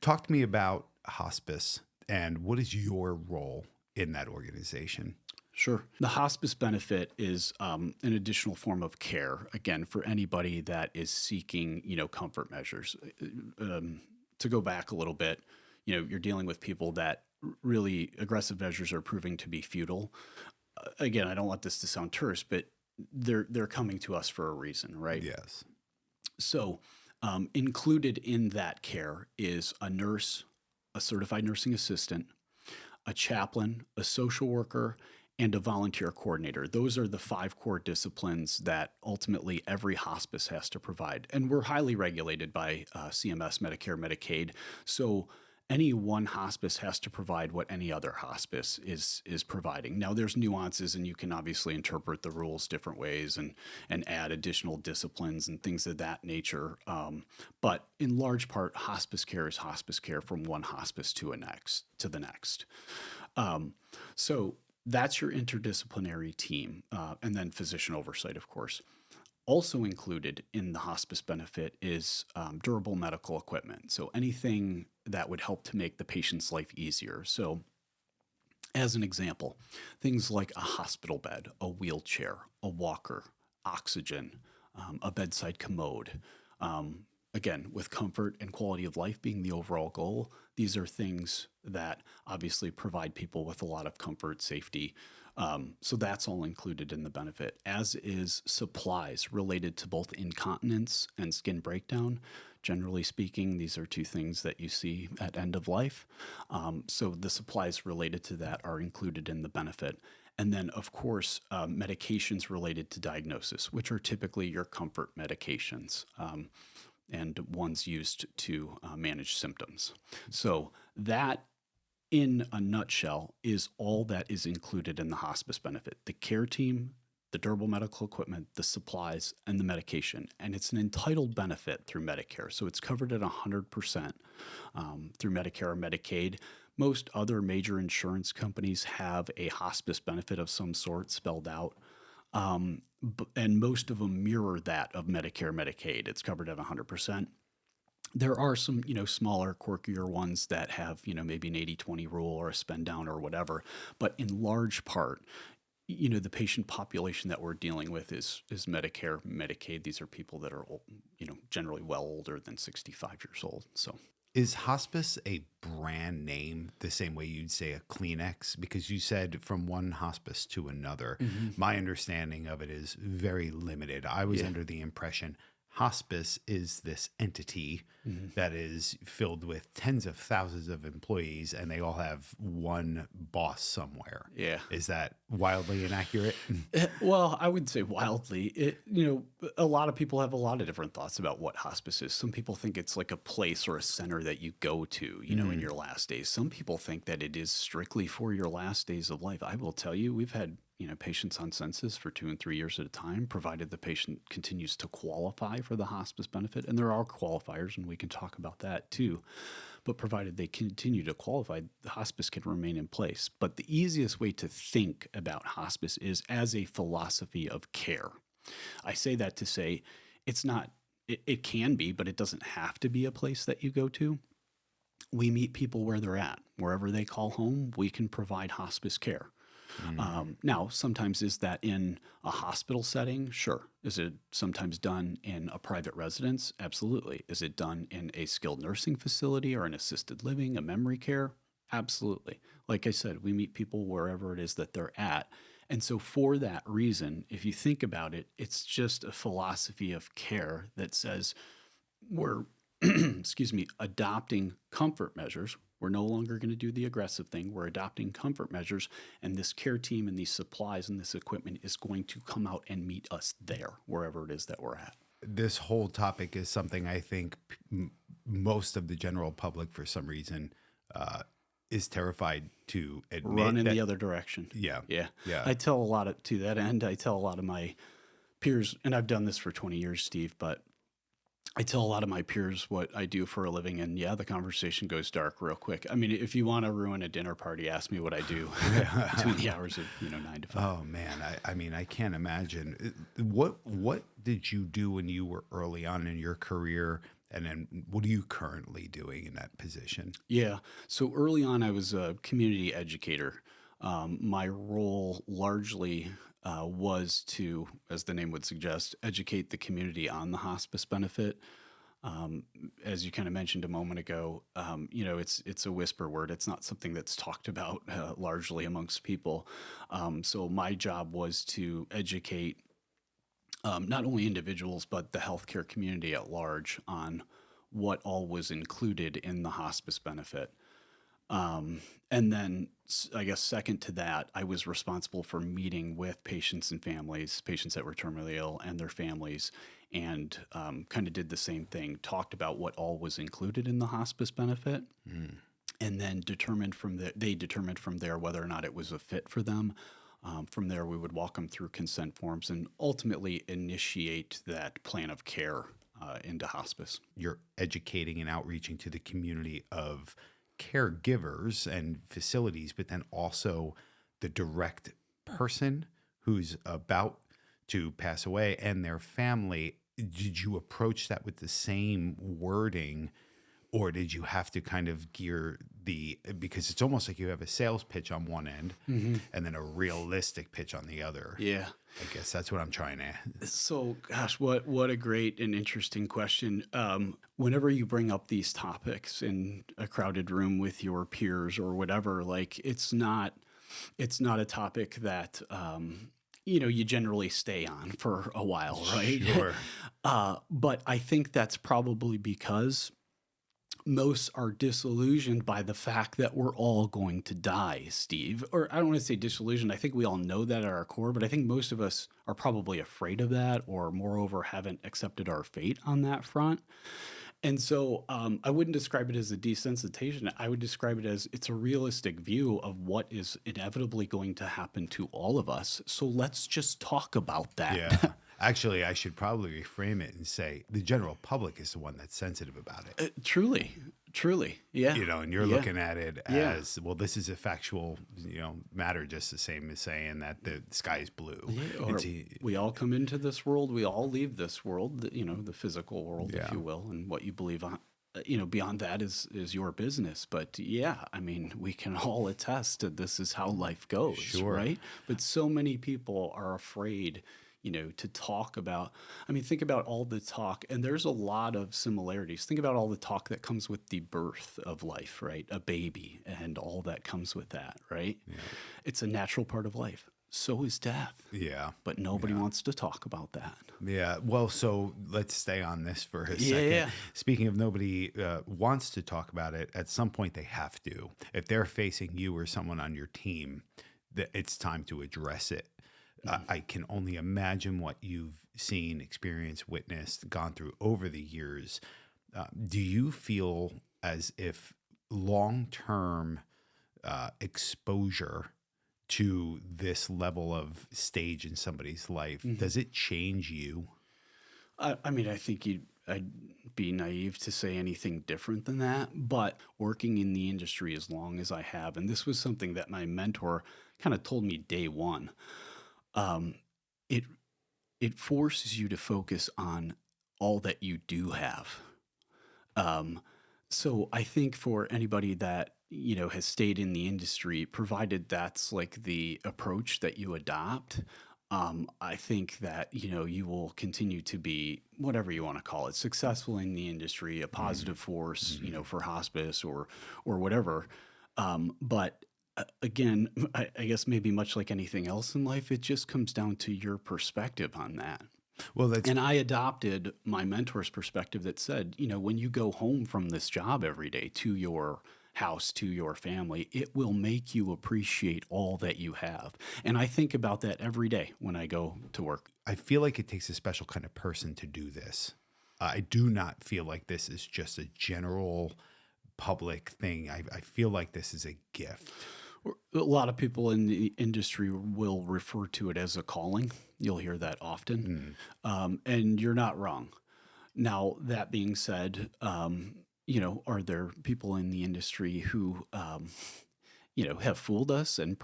talk to me about hospice and what is your role in that organization? Sure. The hospice benefit is an additional form of care, again, for anybody that is seeking, comfort measures. To go back a little bit, you're dealing with people that really aggressive measures are proving to be futile. Again, I don't want this to sound terse, but they're coming to us for a reason, right? Yes. So, included in that care is a nurse, a certified nursing assistant, a chaplain, a social worker, and a volunteer coordinator. Those are the 5 core disciplines that ultimately every hospice has to provide. And we're highly regulated by CMS, Medicare, Medicaid. So any one hospice has to provide what any other hospice is providing. Now there's nuances, and you can obviously interpret the rules different ways and add additional disciplines and things of that nature. But in large part, hospice care is hospice care from one hospice to the next. So that's your interdisciplinary team, and then physician oversight, of course. Also included in the hospice benefit is durable medical equipment. So anything that would help to make the patient's life easier. So as an example, things like a hospital bed, a wheelchair, a walker, oxygen, a bedside commode. Again, with comfort and quality of life being the overall goal, these are things that obviously provide people with a lot of comfort, safety. So that's all included in the benefit, as is supplies related to both incontinence and skin breakdown. Generally speaking, these are 2 things that you see at end of life. So the supplies related to that are included in the benefit. And then, of course, medications related to diagnosis, which are typically your comfort medications. And ones used to manage symptoms. So that, in a nutshell, is all that is included in the hospice benefit: the care team, the durable medical equipment, the supplies, and the medication. And it's an entitled benefit through Medicare. So it's covered at 100% through Medicare or Medicaid. Most other major insurance companies have a hospice benefit of some sort spelled out. And most of them mirror that of Medicare, Medicaid. It's covered at 100%. There are some, smaller, quirkier ones that have, maybe an 80-20 rule or a spend down or whatever. But in large part, the patient population that we're dealing with is Medicare, Medicaid. These are people that are, generally well older than 65 years old. So. Is hospice a brand name the same way you'd say a Kleenex? Because you said from one hospice to another. Mm-hmm. My understanding of it is very limited. I was under the impression hospice is this entity that is filled with tens of thousands of employees, and they all have one boss somewhere. Yeah. Is that wildly inaccurate? Well, I would say wildly. A lot of people have a lot of different thoughts about what hospice is. Some people think it's like a place or a center that you go to, in your last days. Some people think that it is strictly for your last days of life. I will tell you, we've had patients on census for 2 and 3 years at a time, provided the patient continues to qualify for the hospice benefit. And there are qualifiers, and we can talk about that too. But provided they continue to qualify, the hospice can remain in place. But the easiest way to think about hospice is as a philosophy of care. I say that to say it's not, it can be, but it doesn't have to be a place that you go to. We meet people where they're at. Wherever they call home, we can provide hospice care. Now, sometimes is that in a hospital setting? Sure. Is it sometimes done in a private residence? Absolutely. Is it done in a skilled nursing facility or an assisted living, a memory care? Absolutely. Like I said, we meet people wherever it is that they're at. And so for that reason, if you think about it, it's just a philosophy of care that says we're, adopting comfort measures. We're no longer going to do the aggressive thing. We're adopting comfort measures, and this care team and these supplies and this equipment is going to come out and meet us there, wherever it is that we're at. This whole topic is something I think most of the general public, for some reason, is terrified to admit. Run in the other direction. Yeah. I tell a lot to that end. I tell a lot of my peers, and I've done this for 20 years, Steve, but I tell a lot of my peers what I do for a living, and the conversation goes dark real quick. I mean, if you want to ruin a dinner party, ask me what I do between the hours of 9 to 5. Oh man, I mean, I can't imagine. What did you do when you were early on in your career And then what are you currently doing in that position? Yeah. So early on, I was a community educator. My role largely was to, as the name would suggest, educate the community on the hospice benefit. As you kind of mentioned a moment ago, it's a whisper word. It's not something that's talked about largely amongst people. So my job was to educate not only individuals but the healthcare community at large on what all was included in the hospice benefit. And then, I guess, second to that, I was responsible for meeting with patients and families, patients that were terminally ill and their families, and kind of did the same thing, talked about what all was included in the hospice benefit, and then they determined from there whether or not it was a fit for them. From there, we would walk them through consent forms and ultimately initiate that plan of care into hospice. You're educating and outreaching to the community of caregivers and facilities, but then also the direct person who's about to pass away and their family. Did you approach that with the same wording, or did you have to kind of gear because it's almost like you have a sales pitch on one end and then a realistic pitch on the other? Yeah. I guess that's what I'm trying to. So, gosh, what a great and interesting question. Whenever you bring up these topics in a crowded room with your peers or whatever, like it's not a topic that you generally stay on for a while, right? Sure. But I think that's probably because most are disillusioned by the fact that we're all going to die, Steve. Or I don't want to say disillusioned. I think we all know that at our core, but I think most of us are probably afraid of that, or moreover, haven't accepted our fate on that front. And so I wouldn't describe it as a desensitization. I would describe it as it's a realistic view of what is inevitably going to happen to all of us. So let's just talk about that. Yeah. Actually, I should probably reframe it and say the general public is the one that's sensitive about it. Truly. Yeah. And you're looking at it Yeah. as, well, this is a factual, matter, just the same as saying that the sky is blue. Yeah, or we all come into this world, we all leave this world, the physical world, if you will, and what you believe on, beyond that is your business. But yeah, I mean, we can all attest that this is how life goes, Sure. right? But so many people are afraid to talk about. I mean, think about all the talk, and there's a lot of similarities. Think about all the talk that comes with the birth of life, right? A baby and all that comes with that, right? Yeah. It's a natural part of life. So is death. Yeah. But nobody wants to talk about that. Yeah. Well, so let's stay on this for a second. Yeah. Speaking of nobody wants to talk about it, at some point they have to. If they're facing you or someone on your team, it's time to address it. I can only imagine what you've seen, experienced, witnessed, gone through over the years. Do you feel as if long-term exposure to this level of stage in somebody's life, does it change you? I mean, I think I'd be naive to say anything different than that, but working in the industry as long as I have, and this was something that my mentor kind of told me day one, it forces you to focus on all that you do have. So I think for anybody that has stayed in the industry, provided that's like the approach that you adopt, I think that you will continue to be whatever you want to call it, successful in the industry, a positive force, for hospice or whatever. But again, I guess maybe much like anything else in life, it just comes down to your perspective on that. Well, And I adopted my mentor's perspective that said, when you go home from this job every day to your house, to your family, it will make you appreciate all that you have. And I think about that every day when I go to work. I feel like it takes a special kind of person to do this. I do not feel like this is just a general public thing. I feel like this is a gift. A lot of people in the industry will refer to it as a calling. You'll hear that often. And you're not wrong. Now, that being said, are there people in the industry who, have fooled us and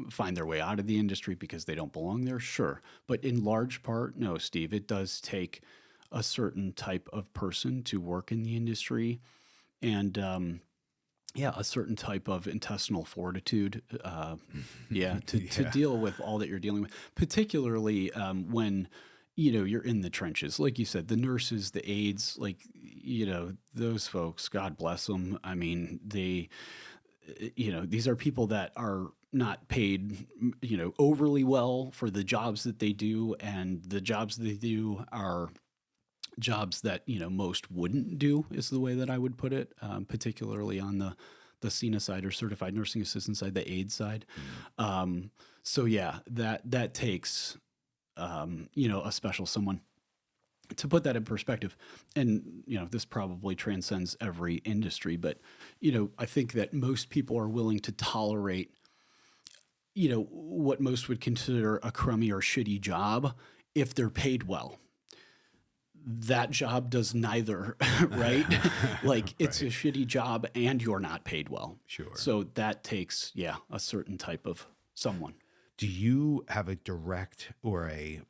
find their way out of the industry because they don't belong there? Sure. But in large part, no, Steve, it does take a certain type of person to work in the industry, and a certain type of intestinal fortitude, to Yeah. deal with all that you're dealing with, particularly when you're in the trenches. Like you said, the nurses, the aides, like those folks. God bless them. I mean, these are people that are not paid, overly well for the jobs that they do, and the jobs they do are jobs that most wouldn't do, is the way that I would put it, particularly on the CNA side or certified nursing assistant side, the aid side. Mm. So yeah, that takes a special someone. To put that in perspective, and this probably transcends every industry, but I think that most people are willing to tolerate what most would consider a crummy or shitty job if they're paid well. That job does neither, right? Like it's a Right. shitty job and you're not paid well. Sure. So that takes, a certain type of someone. Do you have a direct or a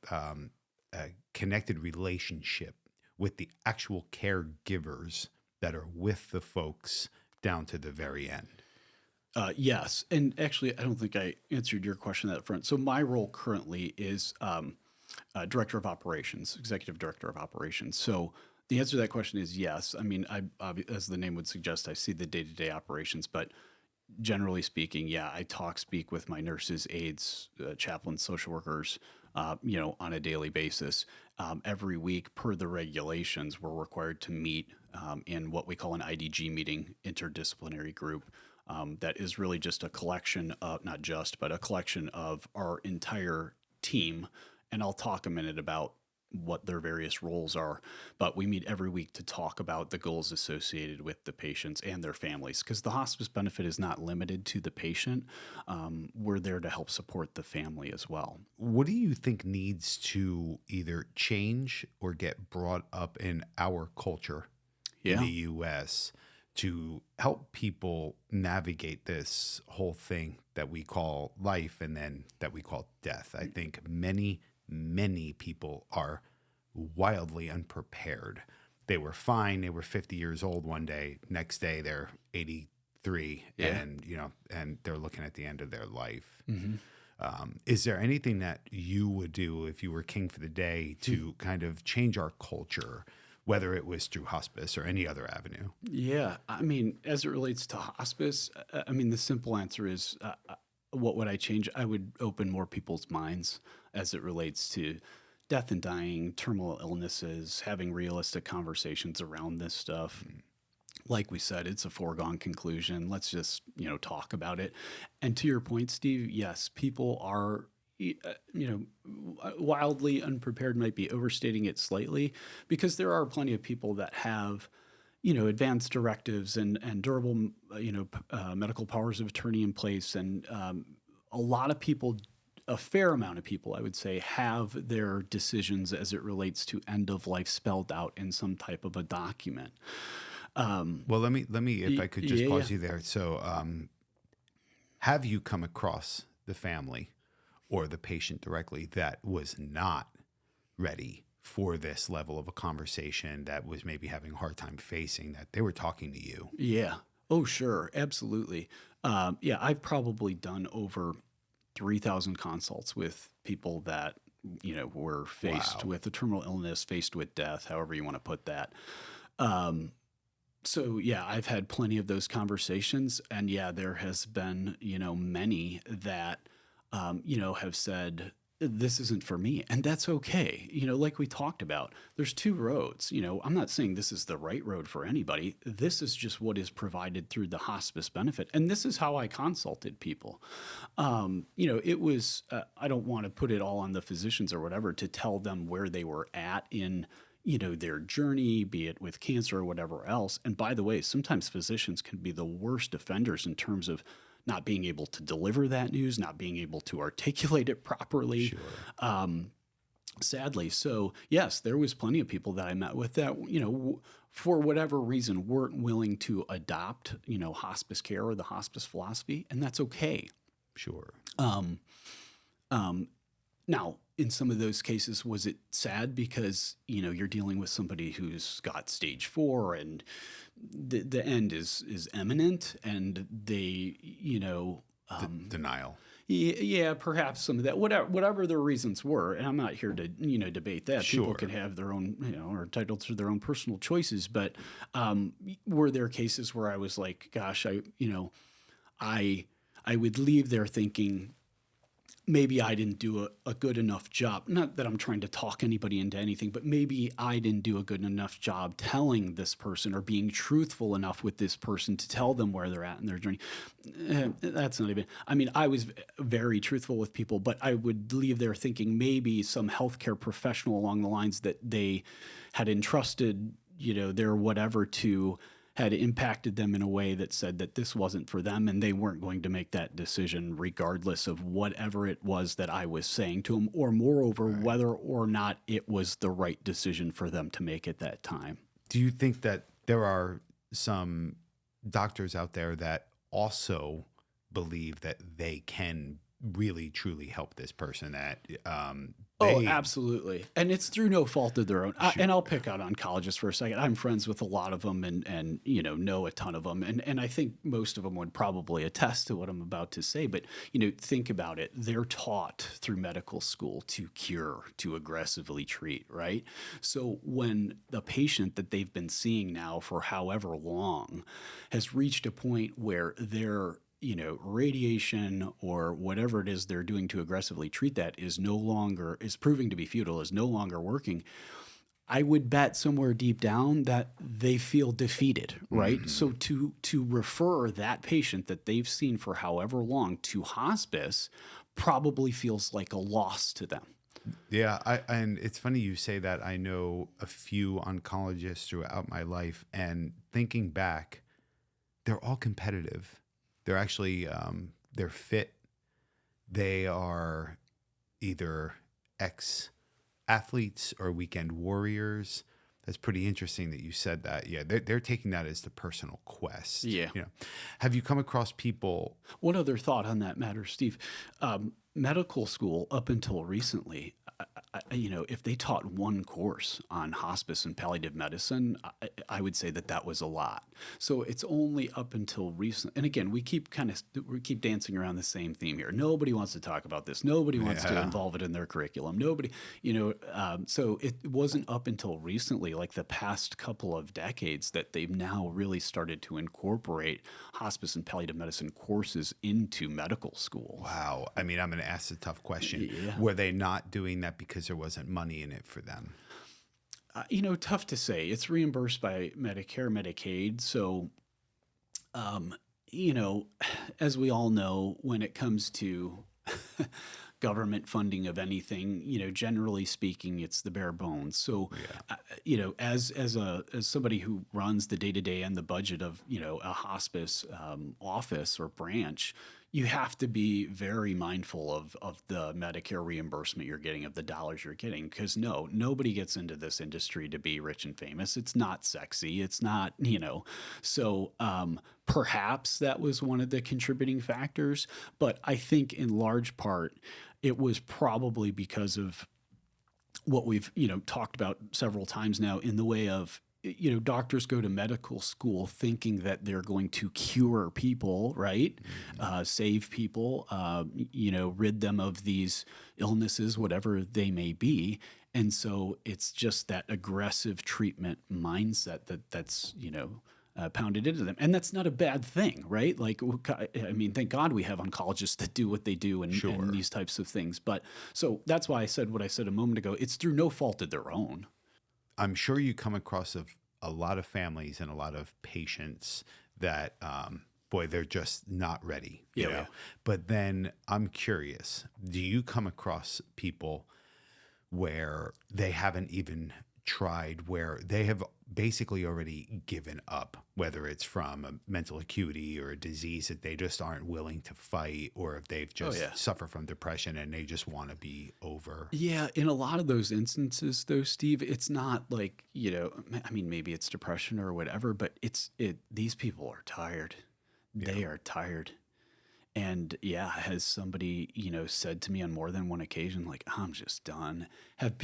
connected relationship with the actual caregivers that are with the folks down to the very end? Yes. And actually, I don't think I answered your question up front. So my role currently is director of operations, executive director of operations. So the answer to that question is yes. I mean, as the name would suggest, I see the day-to-day operations, but generally speaking, yeah, I speak with my nurses, aides, chaplains, social workers, on a daily basis. Every week, per the regulations, we're required to meet in what we call an IDG meeting, interdisciplinary group. That is really just a collection of, not just, but a collection of our entire team. And I'll talk a minute about what their various roles are. But we meet every week to talk about the goals associated with the patients and their families, because the hospice benefit is not limited to the patient. We're there to help support the family as well. What do you think needs to either change or get brought up in our culture in Yeah. the US to help people navigate this whole thing that we call life and then that we call death? I think many people are wildly unprepared. They were fine. They were 50 years old one day. Next day, they're 83 Yeah. and they're looking at the end of their life. Mm-hmm. Is there anything that you would do if you were king for the day to kind of change our culture, whether it was through hospice or any other avenue? Yeah. I mean, as it relates to hospice, I mean, the simple answer is what would I change? I would open more people's minds as it relates to death and dying, terminal illnesses, having realistic conversations around this stuff. Like we said, it's a foregone conclusion. Let's just, talk about it. And to your point, Steve, yes, people are, wildly unprepared, might be overstating it slightly, because there are plenty of people that have, advanced directives and durable, medical powers of attorney in place. And a lot of people, a fair amount of people, I would say, have their decisions as it relates to end of life spelled out in some type of a document. Well, let me, if I could just Yeah, pause you there. So, have you come across the family or the patient directly that was not ready for this level of a conversation, that was maybe having a hard time facing, that they were talking to you? yeah. Oh, sure, absolutely. Yeah, I've probably done over 3,000 consults with people that were faced Wow. with a terminal illness, faced with death, however you want to put that. So yeah, I've had plenty of those conversations, and yeah, there has been many that have said this isn't for me, and that's okay. Like we talked about, there's two roads. I'm not saying this is the right road for anybody. This is just what is provided through the hospice benefit, and this is how I consulted people. It was I don't want to put it all on the physicians or whatever to tell them where they were at in their journey, be it with cancer or whatever else. And by the way, sometimes physicians can be the worst offenders in terms of not being able to deliver that news, not being able to articulate it properly. Sure. Sadly. So yes, there was plenty of people that I met with that, for whatever reason, weren't willing to adopt, hospice care or the hospice philosophy, and that's okay. Sure. Um, Now, in some of those cases, was it sad because, you're dealing with somebody who's got stage 4 and the end is imminent, and they, Denial. yeah, perhaps some of that, whatever their reasons were, and I'm not here to debate that. People Sure. can have their own, are entitled to their own personal choices. But were there cases where I was like, gosh, I would leave there thinking maybe I didn't do a good enough job. Not that I'm trying to talk anybody into anything, but maybe I didn't do a good enough job telling this person or being truthful enough with this person to tell them where they're at in their journey. That's not even, I mean, I was very truthful with people, but I would leave there thinking maybe some healthcare professional along the lines that they had entrusted, their whatever to, had impacted them in a way that said that this wasn't for them, and they weren't going to make that decision regardless of whatever it was that I was saying to them, or moreover, whether or not it was the right decision for them to make at that time. Do you think that there are some doctors out there that also believe that they can really truly help this person, that Oh, they absolutely. And it's through no fault of their own. And I'll pick out oncologists for a second. I'm friends with a lot of them and know a ton of them. And I think most of them would probably attest to what I'm about to say. But, think about it. They're taught through medical school to cure, to aggressively treat, right? So when the patient that they've been seeing now for however long has reached a point where they're radiation or whatever it is they're doing to aggressively treat that is proving to be futile, is no longer working, I would bet somewhere deep down that they feel defeated, right? Mm-hmm. So to refer that patient that they've seen for however long to hospice probably feels like a loss to them. Yeah, and it's funny you say that. I know a few oncologists throughout my life, and thinking back, they're all competitive. They're actually, they're fit. They are either ex-athletes or weekend warriors. That's pretty interesting that you said that. Yeah, they're taking that as the personal quest. Yeah. Have you come across people? One other thought on that matter, Steve. Medical school, up until recently, if they taught one course on hospice and palliative medicine, I would say that was a lot. So it's only up until recent. And again, we keep dancing around the same theme here. Nobody wants to talk about this. Nobody wants to involve it in their curriculum. Nobody, so it wasn't up until recently, like the past couple of decades, that they've now really started to incorporate hospice and palliative medicine courses into medical school. Wow. I mean, I'm going to ask a tough question. Yeah. Were they not doing that because there wasn't money in it for them? Tough to say. It's reimbursed by Medicare, Medicaid. So, as we all know, when it comes to government funding of anything, generally speaking, it's the bare bones. So, as somebody who runs the day-to-day and the budget of, a hospice office or branch, you have to be very mindful of the Medicare reimbursement you're getting, of the dollars you're getting, because nobody gets into this industry to be rich and famous. It's not sexy. It's not, so perhaps that was one of the contributing factors. But I think in large part, it was probably because of what we've, talked about several times now, in the way of, doctors go to medical school thinking that they're going to cure people, right? Mm-hmm. Save people, rid them of these illnesses, whatever they may be. And so it's just that aggressive treatment mindset that's pounded into them. And that's not a bad thing, right? Like, I mean, thank God we have oncologists that do what they do and these types of things. But so that's why I said what I said a moment ago. It's through no fault of their own. I'm sure you come across a lot of families and a lot of patients that, they're just not ready, you know? But then I'm curious, do you come across people where they haven't even tried, where they have basically already given up, whether it's from a mental acuity or a disease that they just aren't willing to fight, or if they've just suffer from depression and they just want to be over? Yeah, in a lot of those instances, though, Steve, it's not like, I mean, maybe it's depression or whatever, but these people are tired. They are tired. And yeah, has somebody, said to me on more than one occasion, like, I'm just done. Have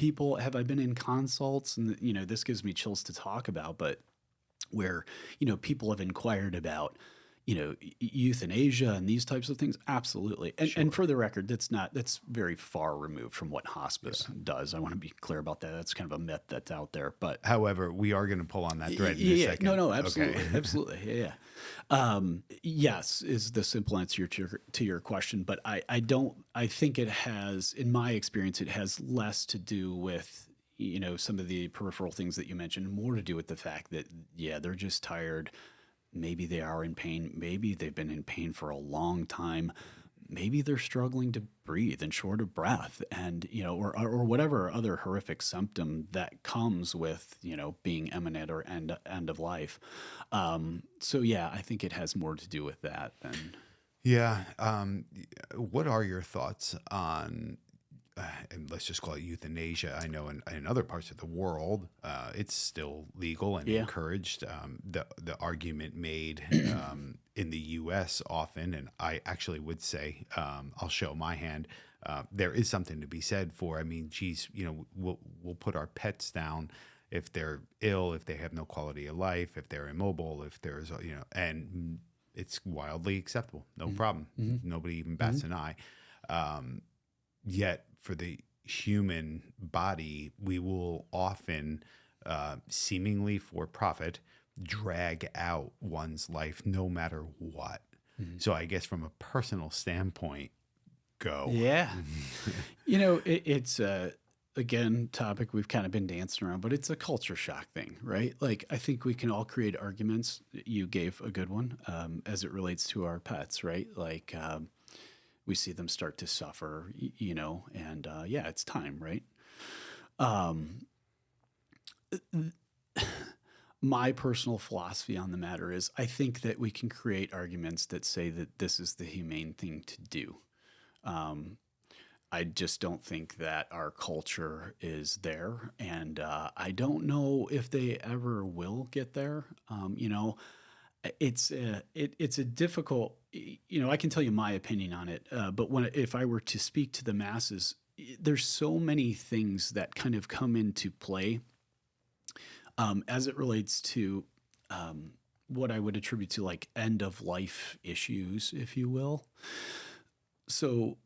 I been in consults? And, this gives me chills to talk about, but where, people have inquired about, euthanasia and these types of things. Absolutely. And Sure. for the record, that's very far removed from what hospice Yeah. does. I want to be clear about that. That's kind of a myth that's out there, but However, we are going to pull on that thread in a yeah, no, second. no, Okay. absolutely, absolutely, yeah, yes, is the simple answer to your question. But I don't. I think it has, in my experience, it has less to do with some of the peripheral things that you mentioned, more to do with the fact that yeah, they're just tired. Maybe they are in pain. Maybe they've been in pain for a long time. Maybe they're struggling to breathe and short of breath, and or whatever other horrific symptom that comes with being imminent or end of life. So yeah, I think it has more to do with that than. Yeah. What are your thoughts on, and let's just call it euthanasia? I know in other parts of the world, it's still legal and Yeah. encouraged. The argument made in the U.S. often, and I actually would say, I'll show my hand. There is something to be said for. I mean, geez, we'll put our pets down if they're ill, if they have no quality of life, if they're immobile, if there's and it's wildly acceptable, no problem. Mm-hmm. Nobody even bats an eye. Yet for the human body, we will often, seemingly for profit, drag out one's life no matter what. Mm-hmm. So I guess from a personal standpoint, go. Yeah. It's a, again, topic we've kind of been dancing around, but it's a culture shock thing, right? Like, I think we can all create arguments. You gave a good one, as it relates to our pets, right? Like, we see them start to suffer, and yeah, it's time, right? Um, my personal philosophy on the matter is I think that we can create arguments that say that this is the humane thing to do. Um, I just don't think that our culture is there, and I don't know if they ever will get there. It's a difficult. I can tell you my opinion on it, but if I were to speak to the masses, there's so many things that kind of come into play as it relates to what I would attribute to like end of life issues, if you will. So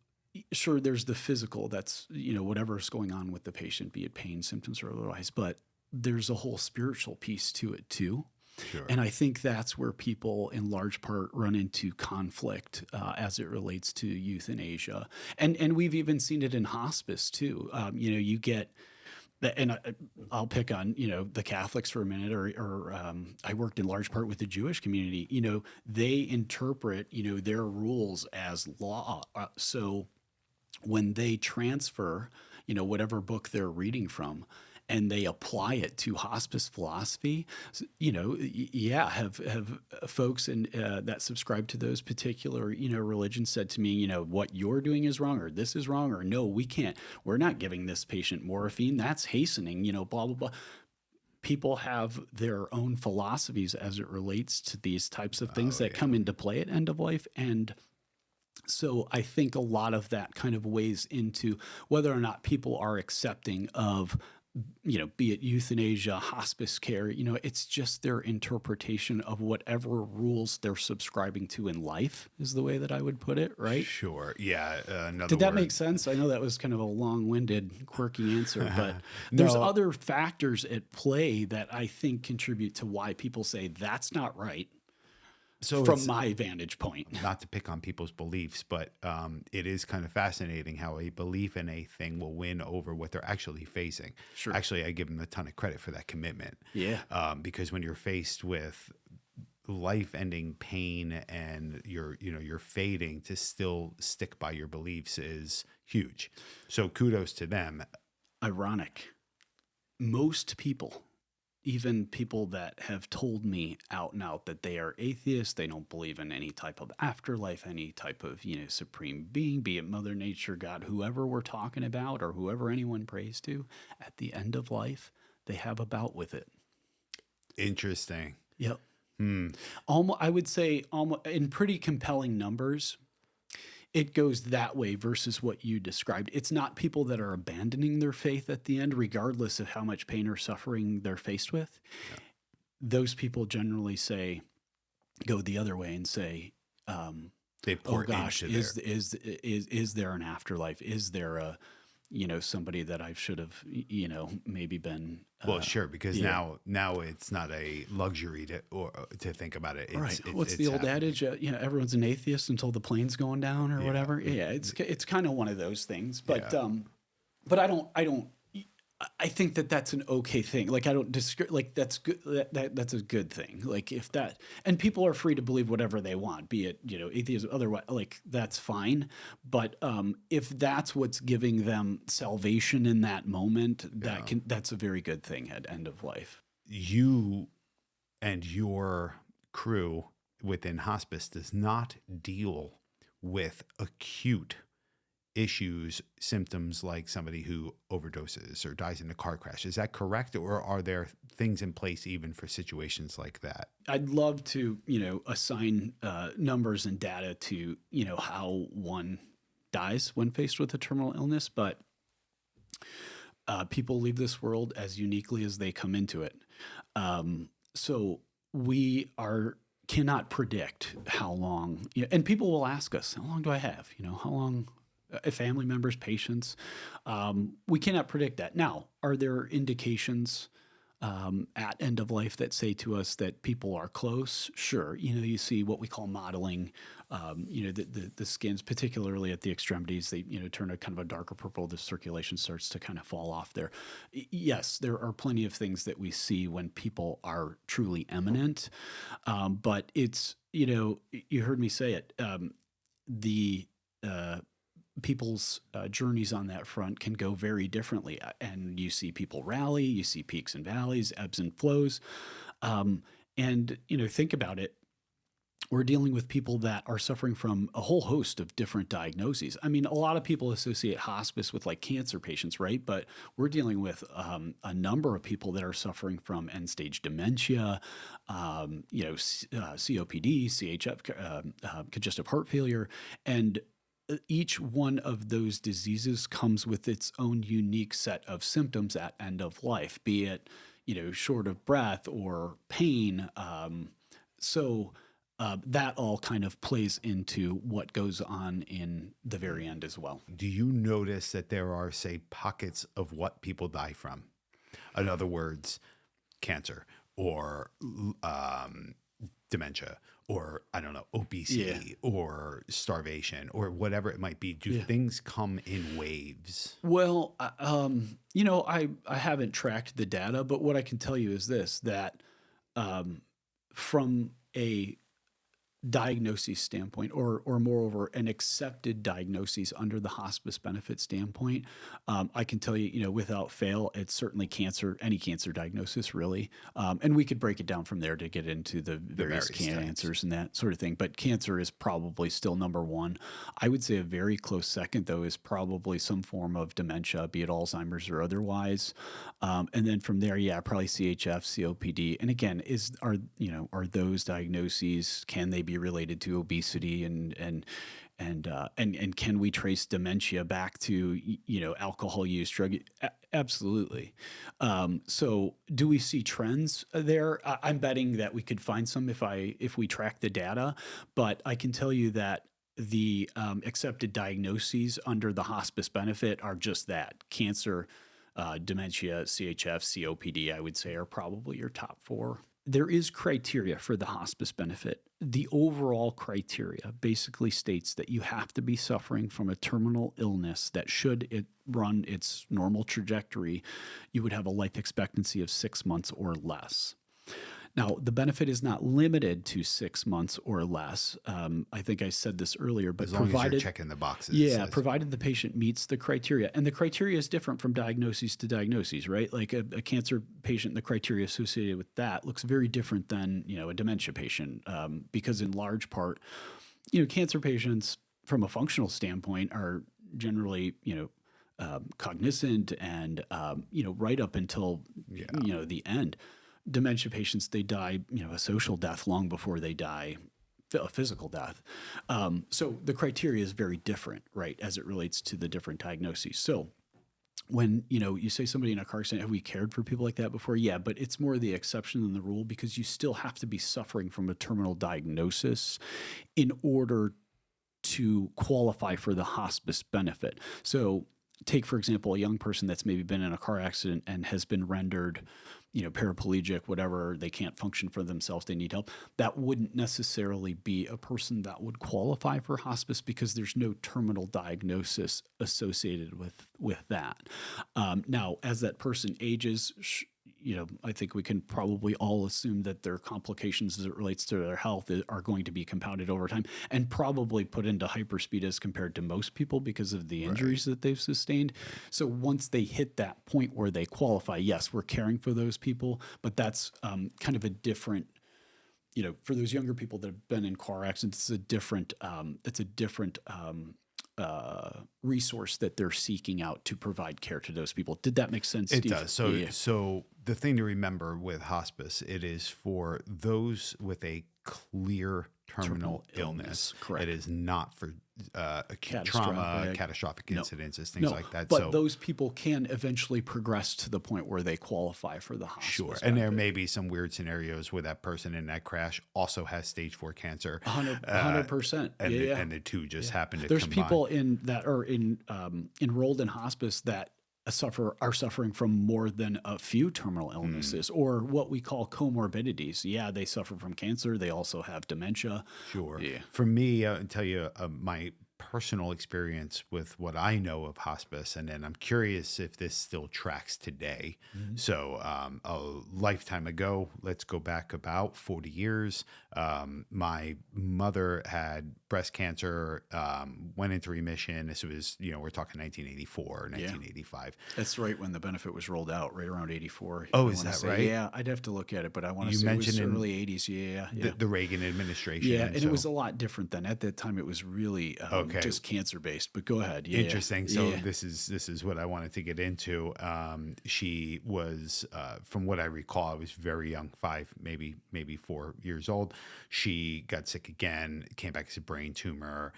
sure, there's the physical, that's whatever's going on with the patient, be it pain, symptoms, or otherwise, but there's a whole spiritual piece to it too. Sure. And I think that's where people in large part run into conflict as it relates to euthanasia. And we've even seen it in hospice too. You get and I'll pick on the Catholics for a minute, or I worked in large part with the Jewish community. They interpret their rules as law. So when they transfer whatever book they're reading from, and they apply it to hospice philosophy, yeah, have folks that subscribe to those particular religions said to me, what you're doing is wrong, or this is wrong, or no, we're not giving this patient morphine, that's hastening, blah blah blah. People have their own philosophies as it relates to these types of things Oh, that yeah. come into play at end of life. And so I think a lot of that kind of weighs into whether or not people are accepting of, be it euthanasia, hospice care, it's just their interpretation of whatever rules they're subscribing to in life, is the way that I would put it, right? Sure. Yeah. Another Did that word. make sense? I know that was kind of a long-winded, quirky answer, but there's No. other factors at play that I think contribute to why people say that's not right So from it's my vantage point. not to pick on people's beliefs, but it is kind of fascinating how a belief in a thing will win over what they're actually facing. Sure. Actually, I give them a ton of credit for that commitment. Yeah. Because when you're faced with life-ending pain and you're fading, to still stick by your beliefs is huge. So kudos to them. Ironic. Most people, even people that have told me out and out that they are atheists, they don't believe in any type of afterlife, any type of, supreme being, be it Mother Nature, God, whoever we're talking about, or whoever anyone prays to, at the end of life, they have a bout with it. Interesting. Yep. I would say almost in pretty compelling numbers. it goes that way versus what you described. It's not people that are abandoning their faith at the end, regardless of how much pain or suffering they're faced with. Yeah. Those people generally go the other way and say, They "Oh pour gosh, into their. is there an afterlife? Is there a somebody that I should have maybe been?" Well, sure, because yeah. now it's not a luxury to think about it. Right. What's It's the old happening. adage? Everyone's an atheist until the plane's going down or Yeah. whatever. Yeah, it's kind of one of those things. But Yeah. but I think that that's an okay thing. Like I don't like that's good. That's a good thing. Like if that, and people are free to believe whatever they want, be it atheism, otherwise, like that's fine. But if that's what's giving them salvation in that moment, Yeah. that's a very good thing at end of life. You and your crew within hospice does not deal with acute issues, symptoms like somebody who overdoses or dies in a car crash. Is that correct? Or are there things in place even for situations like that? I'd love to, assign numbers and data to, how one dies when faced with a terminal illness, but people leave this world as uniquely as they come into it. So we cannot predict how long, and people will ask us, how long do I have? How long? Family members, patients. We cannot predict that. Now, are there indications at end of life that say to us that people are close? Sure. You see what we call modeling. The skins, particularly at the extremities, they turn a kind of a darker purple. The circulation starts to kind of fall off there. Yes, there are plenty of things that we see when people are truly imminent, but it's you heard me say it. The people's journeys on that front can go very differently. And you see people rally, you see peaks and valleys, ebbs and flows. And think about it. We're dealing with people that are suffering from a whole host of different diagnoses. I mean, a lot of people associate hospice with like cancer patients, right? But we're dealing with a number of people that are suffering from end stage dementia, COPD, CHF, congestive heart failure, and each one of those diseases comes with its own unique set of symptoms at end of life, be it, short of breath or pain. That all kind of plays into what goes on in the very end as well. Do you notice that there are, say, pockets of what people die from? In other words, cancer or dementia, or I don't know, obesity or starvation or whatever it might be. Do things come in waves? Well, I haven't tracked the data, but what I can tell you is this, that from a diagnosis standpoint, or moreover, an accepted diagnosis under the hospice benefit standpoint, I can tell you, without fail, it's certainly cancer, any cancer diagnosis, really. And we could break it down from there to get into the various cancers and that sort of thing. But cancer is probably still number one. I would say a very close second, though, is probably some form of dementia, be it Alzheimer's or otherwise. And then from there, probably CHF, COPD. And again, are those diagnoses, can they be related to obesity and can we trace dementia back to alcohol use, drug? Absolutely. So do we see trends there? I'm betting that we could find some if we track the data, but I can tell you that the accepted diagnoses under the hospice benefit are just that: cancer, dementia, CHF, COPD, I would say, are probably your top four. There is criteria for the hospice benefit. The overall criteria basically states that you have to be suffering from a terminal illness that, should it run its normal trajectory, you would have a life expectancy of 6 months or less. Now, the benefit is not limited to 6 months or less. I think I said this earlier, but as long as you're checking the boxes. Yeah, provided the patient meets the criteria. And the criteria is different from diagnoses to diagnoses, right? Like a cancer patient, the criteria associated with that looks very different than, a dementia patient, because in large part, cancer patients from a functional standpoint are generally, cognizant and, right up until, the end. Dementia patients, they die, a social death long before they die a physical death. So the criteria is very different, right, as it relates to the different diagnoses. So when you say somebody in a car accident, have we cared for people like that before? Yeah, but it's more the exception than the rule, because you still have to be suffering from a terminal diagnosis in order to qualify for the hospice benefit. So take, for example, a young person that's maybe been in a car accident and has been rendered, paraplegic, whatever, they can't function for themselves, they need help. That wouldn't necessarily be a person that would qualify for hospice, because there's no terminal diagnosis associated with that. Now, as that person ages, I think we can probably all assume that their complications as it relates to their health are going to be compounded over time, and probably put into hyperspeed as compared to most people because of the injuries that they've sustained. So once they hit that point where they qualify, yes, we're caring for those people, but that's kind of a different, for those younger people that have been in car accidents, it's a different resource that they're seeking out to provide care to those people. Did that make sense, Steve? It does. So the thing to remember with hospice, it is for those with a clear terminal illness. Correct. It is not for trauma, catastrophic incidences, things like that. But those people can eventually progress to the point where they qualify for the hospice. Sure. And there may be some weird scenarios where that person in that crash also has stage 4 cancer. 100%. And the two just happen to There's combine. people that are enrolled in hospice that are suffering from more than a few terminal illnesses or what we call comorbidities. Yeah, they suffer from cancer. They also have dementia. Sure. Yeah. For me, I'll tell you my personal experience with what I know of hospice, and then I'm curious if this still tracks today. So a lifetime ago, let's go back about 40 years, my mother had breast cancer, went into remission. This was, we're talking 1984 or 1985. That's right when the benefit was rolled out, right around 84. Oh, is that right? Yeah, I'd have to look at it, but I want to say it was early 80s. Yeah. The Reagan administration. Yeah, and it was a lot different then. At that time, it was really just cancer-based, but go ahead. Yeah, interesting. So this is what I wanted to get into. She was, from what I recall, I was very young, 5, maybe 4 years old. She got sick again, came back as a brain tumor.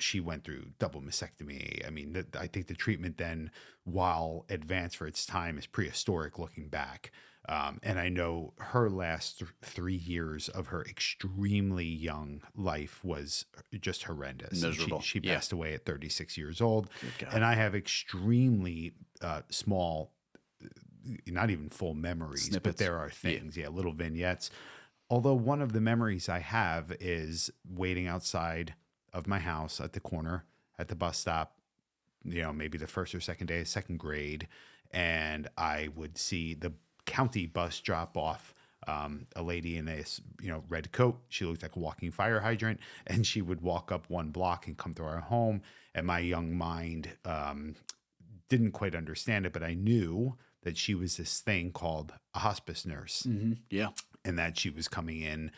She went through double mastectomy. I mean, I think the treatment then, while advanced for its time, is prehistoric looking back. And I know her last 3 years of her extremely young life was just horrendous. Miserable. She passed away at 36 years old. And I have extremely small, not even full memories, snippets. But there are things, little vignettes. Although one of the memories I have is waiting outside of my house at the corner at the bus stop, maybe the first or second day of second grade. And I would see the county bus drop off a lady in a red coat. She looked like a walking fire hydrant, and she would walk up one block and come to our home. And my young mind didn't quite understand it, but I knew that she was this thing called a hospice nurse. Mm-hmm. Yeah. And that she was coming in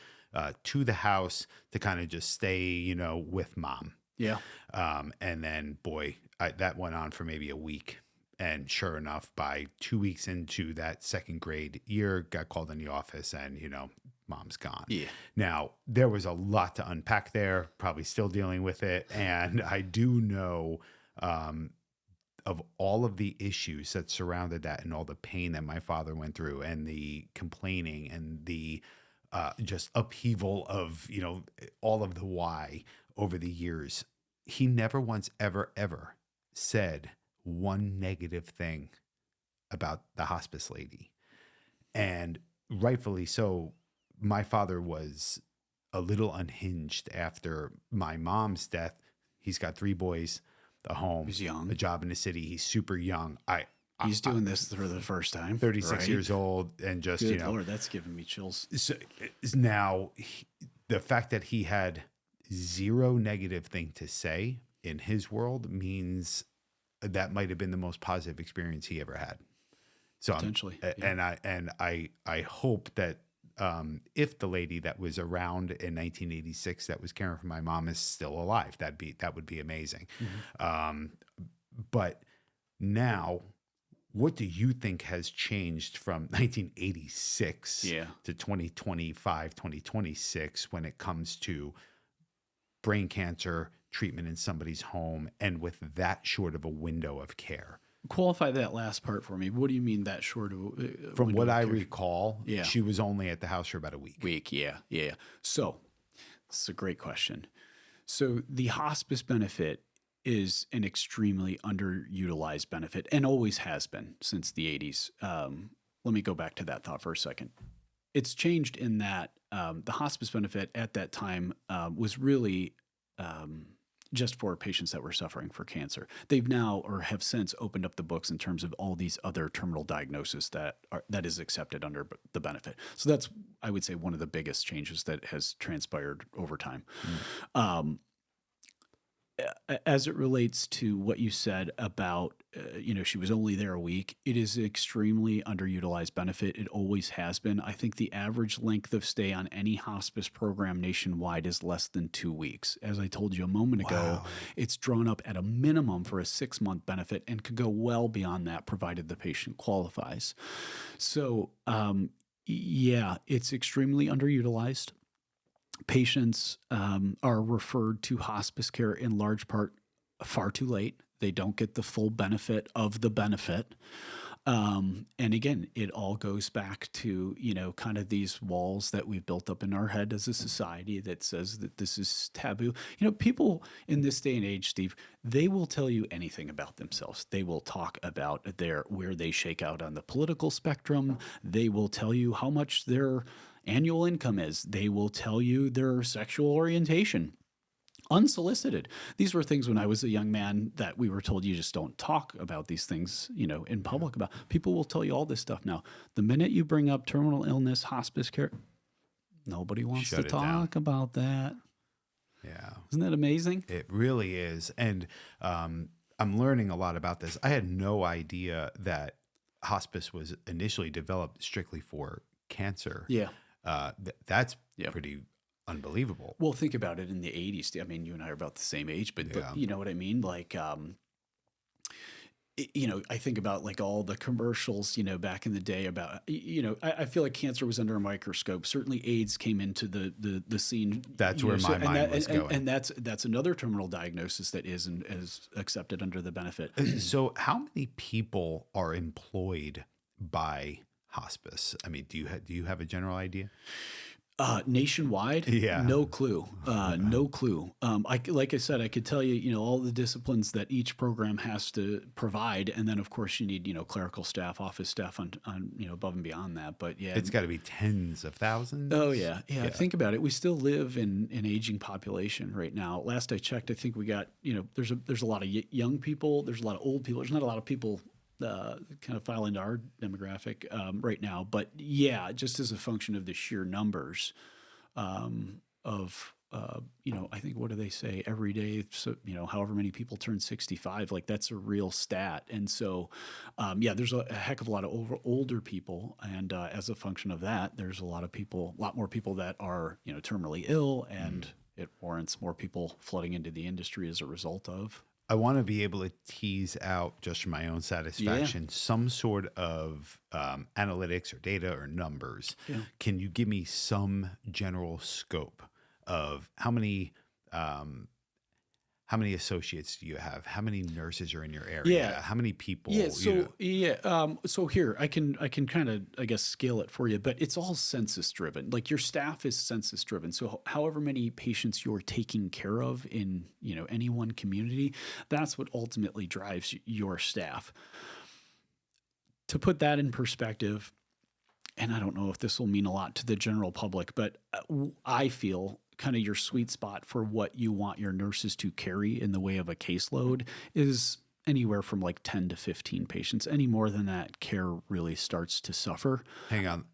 to the house to kind of just stay, with mom. Yeah. And then, boy, that went on for maybe a week. And sure enough, by 2 weeks into that second grade year, got called in the office and, mom's gone. Yeah. Now, there was a lot to unpack there, probably still dealing with it. And I do know of all of the issues that surrounded that and all the pain that my father went through and the complaining and the just upheaval of, all of the why over the years. He never once ever said one negative thing about the hospice lady. And rightfully so, my father was a little unhinged after my mom's death. He's got 3 boys, a home, he's young, a job in the city. He's super young. He's doing this for the first time. 36 years old, and just, Good Lord, that's giving me chills. So now the fact that he had 0 negative thing to say in his world means that might have been the most positive experience he ever had. So potentially, I hope that if the lady that was around in 1986 that was caring for my mom is still alive, that would be amazing. Mm-hmm. But now What do you think has changed from 1986 Yeah. to 2025, 2026 when it comes to brain cancer treatment in somebody's home and with that short of a window of care? Qualify that last part for me. What do you mean that short of From window what of I care? recall, Yeah. she was only at the house for about a week. Yeah. So this is a great question. So the hospice benefit is an extremely underutilized benefit and always has been since the 80s. Let me go back to that thought for a second. It's changed in that the hospice benefit at that time was really just for patients that were suffering for cancer. They've now or have since opened up the books in terms of all these other terminal diagnoses that is accepted under the benefit. So that's, I would say, one of the biggest changes that has transpired over time. As it relates to what you said about, she was only there a week, it is an extremely underutilized benefit. It always has been. I think the average length of stay on any hospice program nationwide is less than 2 weeks. As I told you a moment ago, Wow. it's drawn up at a minimum for a 6-month benefit and could go well beyond that provided the patient qualifies. So, yeah, it's extremely underutilized. Patients are referred to hospice care in large part far too late. They don't get the full benefit of the benefit. And again, it all goes back to, kind of these walls that we've built up in our head as a society that says that this is taboo. People in this day and age, Steve, they will tell you anything about themselves. They will talk about where they shake out on the political spectrum. They will tell you how much their annual income is. They will tell you their sexual orientation. Unsolicited. These were things when I was a young man that we were told you just don't talk about these things, in public about. People will tell you all this stuff now. The minute you bring up terminal illness, hospice care, nobody wants Shut to it down. talk about that. Yeah. Isn't that amazing? It really is. And I'm learning a lot about this. I had no idea that hospice was initially developed strictly for cancer. Yeah. That's Yep. pretty unbelievable. Well, think about it in the 80s. I mean, you and I are about the same age, but Yeah. you know what I mean? Like, I think about like all the commercials, back in the day about, I feel like cancer was under a microscope. Certainly AIDS came into the scene. That's where my mind was going. And that's another terminal diagnosis that is accepted under the benefit. So how many people are employed by hospice? I mean, do you have a general idea? Nationwide, Yeah. no clue. No clue. Like I said, I could tell you, all the disciplines that each program has to provide, and then of course you need, clerical staff, office staff on above and beyond that. But yeah, It's got to be tens of thousands. oh yeah. Think about it. We still live in an aging population right now. Last I checked, I think we got there's a lot of young people, there's a lot of old people. There's not a lot of people kind of file into our demographic right now. But yeah, just as a function of the sheer numbers I think, what do they say every day? So, however many people turn 65, like that's a real stat. And so, there's a heck of a lot of older people. And as a function of that, there's a lot more people that are, terminally ill, and it warrants more people flooding into the industry as a result of. I want to be able to tease out, just for my own satisfaction, some sort of analytics or data or numbers. Yeah. Can you give me some general scope of how many associates do you have? How many nurses are in your area? Yeah. How many people? Yeah. So here I can kind of, I guess, scale it for you, but it's all census driven. Like your staff is census driven. So however many patients you're taking care of in, any one community, that's what ultimately drives your staff. To put that in perspective, and I don't know if this will mean a lot to the general public, but I feel kind of your sweet spot for what you want your nurses to carry in the way of a caseload is anywhere from like 10 to 15 patients. Any more than that, care really starts to suffer. Hang on.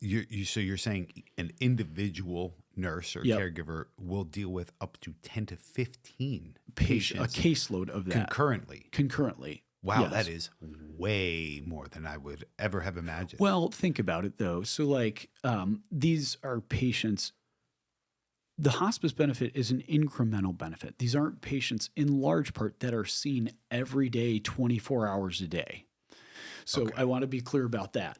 So you're saying an individual nurse or Yep. caregiver will deal with up to 10 to 15 A patients caseload of that concurrently. Wow, Yes. that is way more than I would ever have imagined. Well, think about it though. So like these are patients. The hospice benefit is an incremental benefit. These aren't patients in large part that are seen every day, 24 hours a day. So Okay. I want to be clear about that.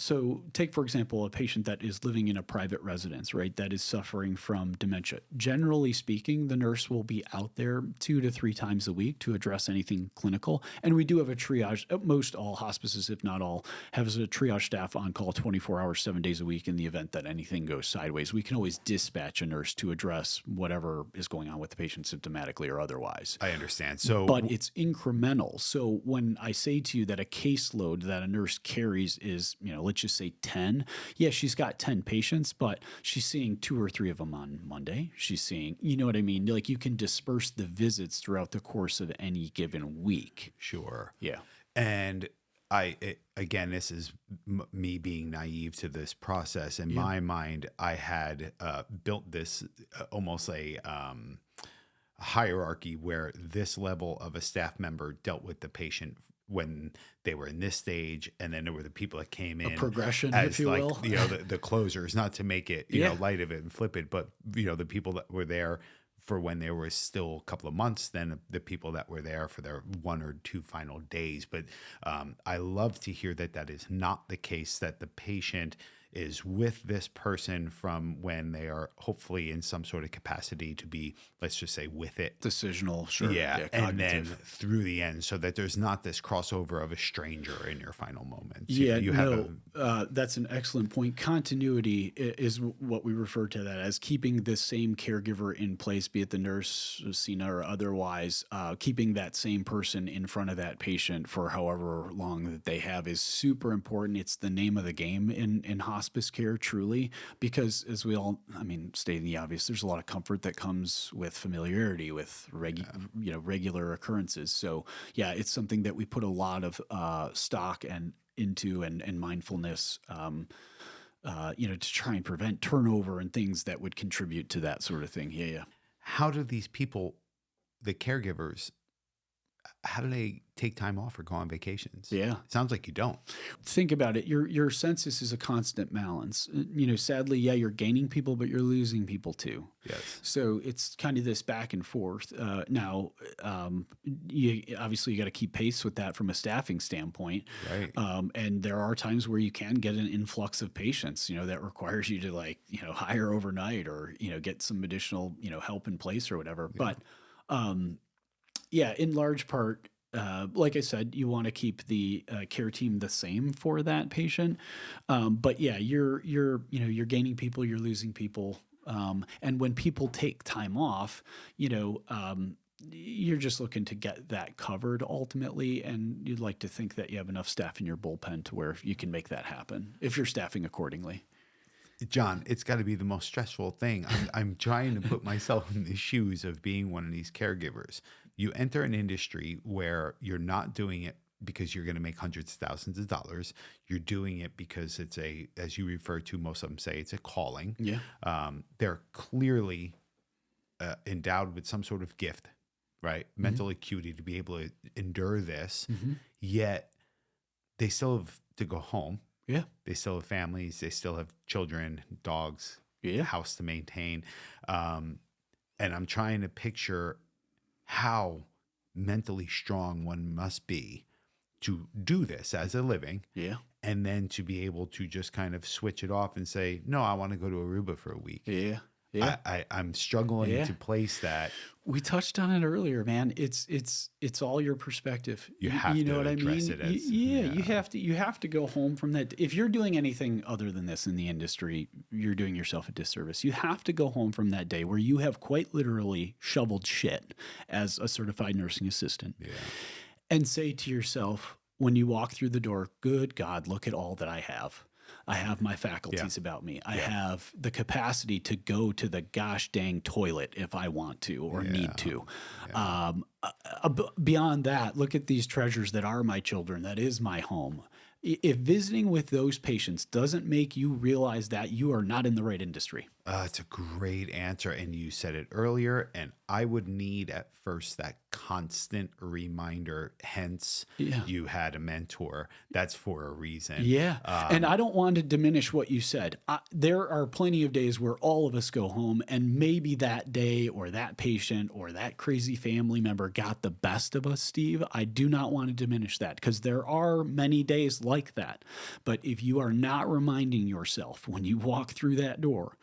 So take, for example, a patient that is living in a private residence, right, that is suffering from dementia. Generally speaking, the nurse will be out there 2 to 3 times a week to address anything clinical. And we do have a triage. Most all hospices, if not all, have a triage staff on call 24 hours, 7 days a week in the event that anything goes sideways. We can always dispatch a nurse to address whatever is going on with the patient symptomatically or otherwise. I understand. So, But it's incremental. So when I say to you that a caseload that a nurse carries is, let's just say 10. Yeah, she's got 10 patients, but she's seeing 2 or 3 of them on Monday. She's seeing, you know what I mean? Like you can disperse the visits throughout the course of any given week. sure. Yeah. And again, this is me being naive to this process. In Yeah. my mind, I had built this almost a hierarchy where this level of a staff member dealt with the patient when they were in this stage, and then there were the people that came in Progression, as if you like, will. the closers, not to make it, Yeah. light of it and flip it, but, the people that were there for when there was still a couple of months, then the people that were there for their 1 or 2 final days. But I love to hear that that is not the case, that the patient is with this person from when they are hopefully in some sort of capacity to be, let's just say, with it. Decisional, sure. Yeah, and then cognitive. through the end, so that there's not this crossover of a stranger in your final moments. Yeah, you have that's an excellent point. Continuity is what we refer to that as, keeping the same caregiver in place, be it the nurse, CINA, or otherwise. Keeping that same person in front of that patient for however long that they have is super important. It's the name of the game in hospice care, truly, because as we all, stating the obvious, there's a lot of comfort that comes with familiarity, with regular occurrences. So yeah, it's something that we put a lot of stock into and mindfulness, to try and prevent turnover and things that would contribute to that sort of thing. Yeah. how do these people, the caregivers, how do they take time off or go on vacations? Yeah. Sounds like you don't. Think about it. Your census is a constant balance. Sadly, yeah, you're gaining people, but you're losing people too. Yes. So it's kind of this back and forth. Now, obviously you got to keep pace with that from a staffing standpoint. Right. And there are times where you can get an influx of patients, that requires you to hire overnight or, get some additional, help in place or whatever. Yeah. But, yeah, in large part, like I said, you want to keep the care team the same for that patient. But yeah, you're gaining people, you're losing people. And when people take time off, you're just looking to get that covered ultimately. And you'd like to think that you have enough staff in your bullpen to where you can make that happen if you're staffing accordingly. John, it's got to be the most stressful thing. I'm trying to put myself in the shoes of being one of these caregivers. You enter an industry where you're not doing it because you're going to make hundreds of thousands of dollars. You're doing it because it's as you refer to, most of them say it's a calling. Yeah. They're clearly endowed with some sort of gift, right? Mm-hmm. Mental acuity to be able to endure this, mm-hmm. Yet they still have to go home. Yeah. They still have families. They still have children, dogs, house to maintain. And I'm trying to picture how mentally strong one must be to do this as a living. Yeah. And then to be able to just kind of switch it off and say, no, I want to go to Aruba for a week. Yeah. Yeah. I'm struggling to place that. We touched on it earlier, man. It's all your perspective. You have to know what address I mean? it as, you have to go home from that. If you're doing anything other than this in the industry, you're doing yourself a disservice. You have to go home from that day where you have quite literally shoveled shit as a certified nursing assistant, and say to yourself when you walk through the door, good God, look at all that I have. I have my faculties about me. I have the capacity to go to the gosh dang toilet if I want to or need to. Yeah. Beyond that, look at these treasures that are my children. That is my home. If visiting with those patients doesn't make you realize that, you are not in the right industry. It's a great answer. And you said it earlier, and I would need at first that constant reminder. Hence, Yeah. you had a mentor. That's for a reason. Yeah. And I don't want to diminish what you said. There are plenty of days where all of us go home, and maybe that day or that patient or that crazy family member got the best of us, Steve. I do not want to diminish that because there are many days like that. But if you are not reminding yourself when you walk through that door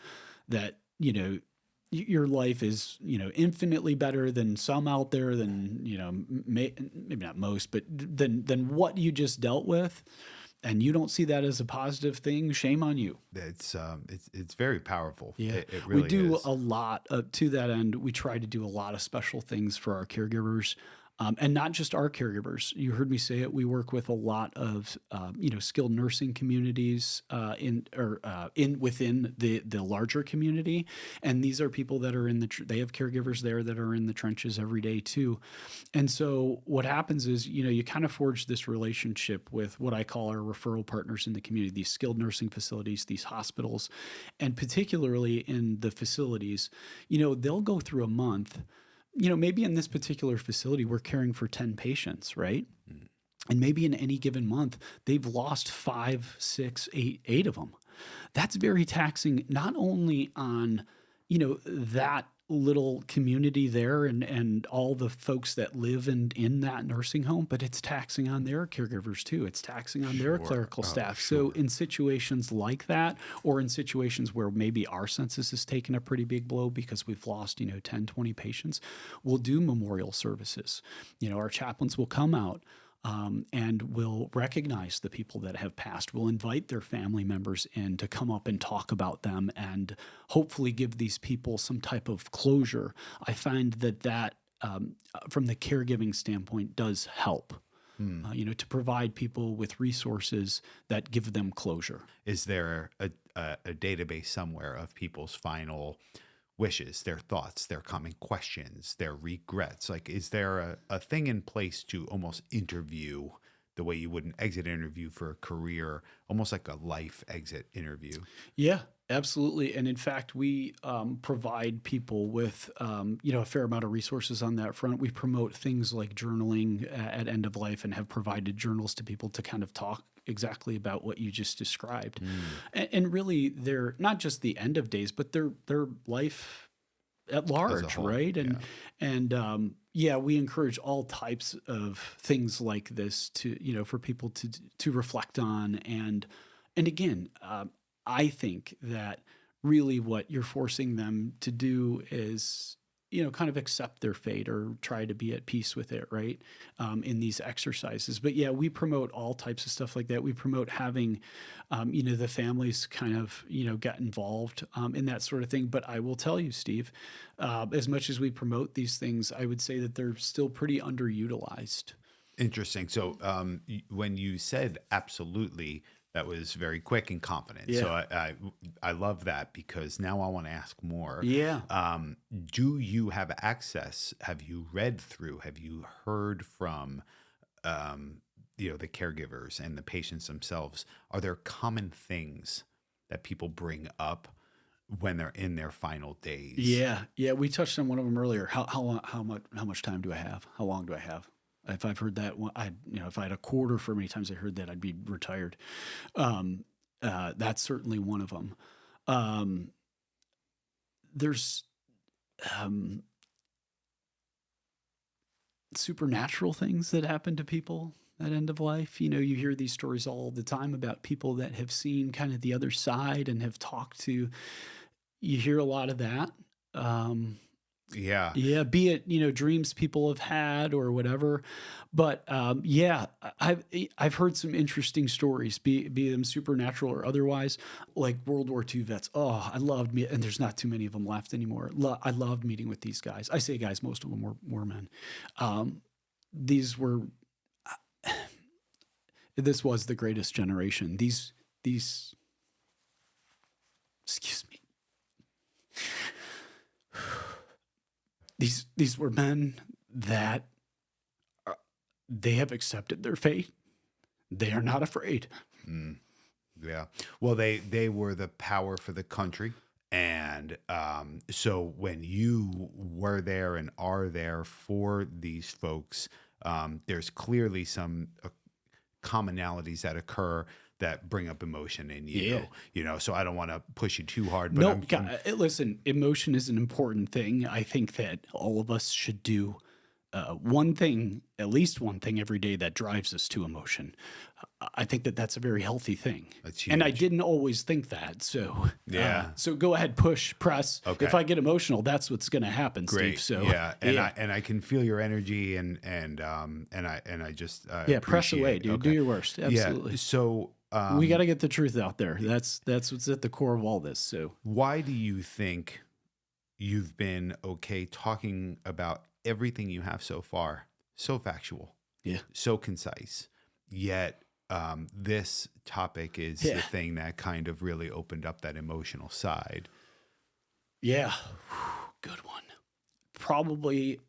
that, your life is, infinitely better than some out there, than, maybe not most, but than what you just dealt with, and you don't see that as a positive thing, shame on you. It's very powerful. Yeah. It We really do is. a lot to that end. We try to do a lot of special things for our caregivers. And not just our caregivers. You heard me say it. We work with a lot of skilled nursing communities within the larger community, and these are people that are they have caregivers there that are in the trenches every day too. And so what happens is, you kind of forge this relationship with what I call our referral partners in the community, these skilled nursing facilities, these hospitals, and particularly in the facilities, they'll go through a month. Maybe in this particular facility, we're caring for 10 patients, right? And maybe in any given month, they've lost 5, 6, 8 of them. That's very taxing, not only on, that little community there and all the folks that live in that nursing home, but it's taxing on their caregivers too. It's taxing on their Sure. clerical Oh, staff. sure. So in situations like that, or in situations where maybe our census has taken a pretty big blow because we've lost, 10, 20 patients, we'll do memorial services. Our chaplains will come out, and we'll recognize the people that have passed. We'll invite their family members in to come up and talk about them and hopefully give these people some type of closure. I find that from the caregiving standpoint, does help. To provide people with resources that give them closure. Is there a database somewhere of people's final wishes, their thoughts, their common questions, their regrets? Like, is there a thing in place to almost interview the way you would an exit interview for a career, almost like a life exit interview? Yeah, absolutely. And in fact, we provide people with, a fair amount of resources on that front. We promote things like journaling at end of life and have provided journals to people to kind of talk exactly about what you just described. And really, they're not just the end of days, but their life at large, whole, right? yeah. And we encourage all types of things like this to for people to reflect on. And again, I think that really what you're forcing them to do is kind of accept their fate or try to be at peace with it, right? In these exercises. But yeah, we promote all types of stuff like that. We promote having, the families kind of, get involved in that sort of thing. But I will tell you, Steve, as much as we promote these things, I would say that they're still pretty underutilized. Interesting. So when you said absolutely, that was very quick and confident. Yeah. So I love that, because now I want to ask more. Yeah. Do you have access? Have you read through? Have you heard from the caregivers and the patients themselves? Are there common things that people bring up when they're in their final days? Yeah. We touched on one of them earlier. How much time do I have? How long do I have? If I've heard that one, if I had a quarter for many times I heard that, I'd be retired. That's certainly one of them. There's supernatural things that happen to people at end of life. You hear these stories all the time about people that have seen kind of the other side and have talked to. You hear a lot of that. Yeah. Yeah, be it, dreams people have had or whatever. But I've heard some interesting stories, be them supernatural or otherwise, like World War II vets. Oh, I loved me, and there's not too many of them left anymore. I loved meeting with these guys. I say guys, most of them were men. These were this was the greatest generation. These excuse me. These were men that they have accepted their fate. They are not afraid. Yeah. Well, they were the power for the country. And so when you were there and are there for these folks, there's clearly some commonalities that occur that bring up emotion in Yeah. you. So I don't want to push you too hard, but No, listen, emotion is an important thing. I think that all of us should do one thing, at least one thing every day that drives us to emotion. I think that that's a very healthy thing. That's And I huge. didn't always think that. So, Yeah. so go ahead, push, press. Okay. If I get emotional, that's what's going to happen, Great. Steve. So, Yeah. And yeah, I can feel your energy and I just yeah, press appreciate away, it. dude. Do Okay. your worst. Absolutely. Yeah. So We got to get the truth out there. That's what's at the core of all this. So, why do you think you've been okay talking about everything you have so far? So factual, yeah. so concise, yet this topic is the thing that kind of really opened up that emotional side. Yeah. Good one. Probably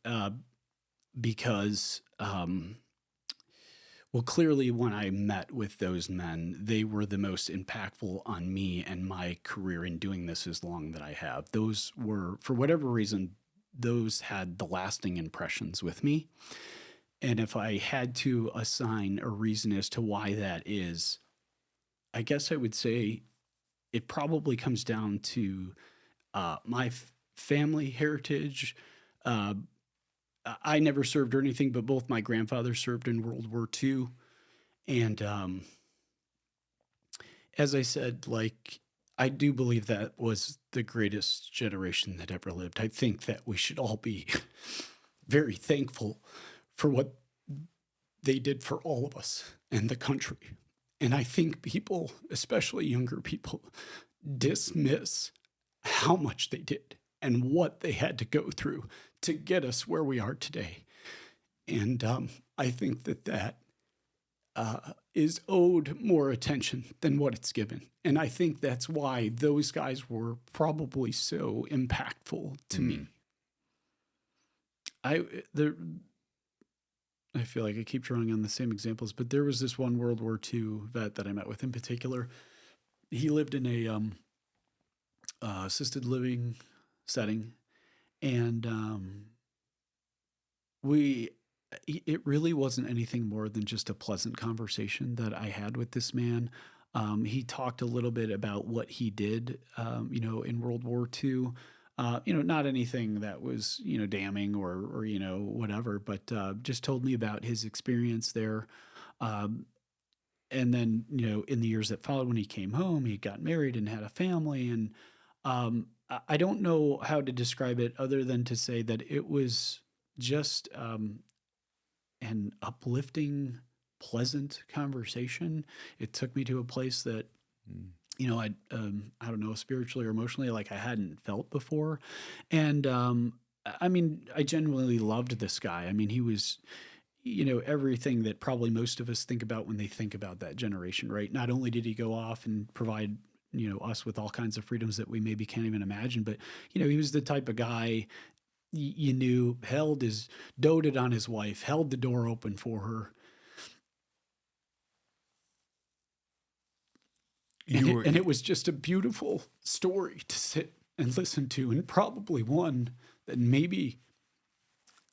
because, well, clearly when I met with those men, they were the most impactful on me and my career in doing this as long that I have. Those were, for whatever reason, those had the lasting impressions with me. And if I had to assign a reason as to why that is, I guess I would say it probably comes down to my family heritage. I never served or anything, but both my grandfathers served in World War II. And as I said, like, I do believe that was the greatest generation that ever lived. I think that we should all be very thankful for what they did for all of us and the country. And I think people, especially younger people, dismiss how much they did and what they had to go through to get us where we are today. And I think that is owed more attention than what it's given. And I think that's why those guys were probably so impactful to me. I feel like I keep drawing on the same examples, but there was this one World War II vet that I met with in particular. He lived in a assisted living setting, and it really wasn't anything more than just a pleasant conversation that I had with this man. He talked a little bit about what he did, in World War II. Not anything that was, damning or whatever, but just told me about his experience there. And then, in the years that followed, when he came home, he got married and had a family. And I don't know how to describe it other than to say that it was just an uplifting, pleasant conversation. It took me to a place that, I don't know, spiritually or emotionally, like I hadn't felt before. And I genuinely loved this guy. I mean, he was, everything that probably most of us think about when they think about that generation, right? Not only did he go off and provide, us with all kinds of freedoms that we maybe can't even imagine, but, he was the type of guy you knew doted on his wife, held the door open for her. And it was just a beautiful story to sit and listen to, and probably one that maybe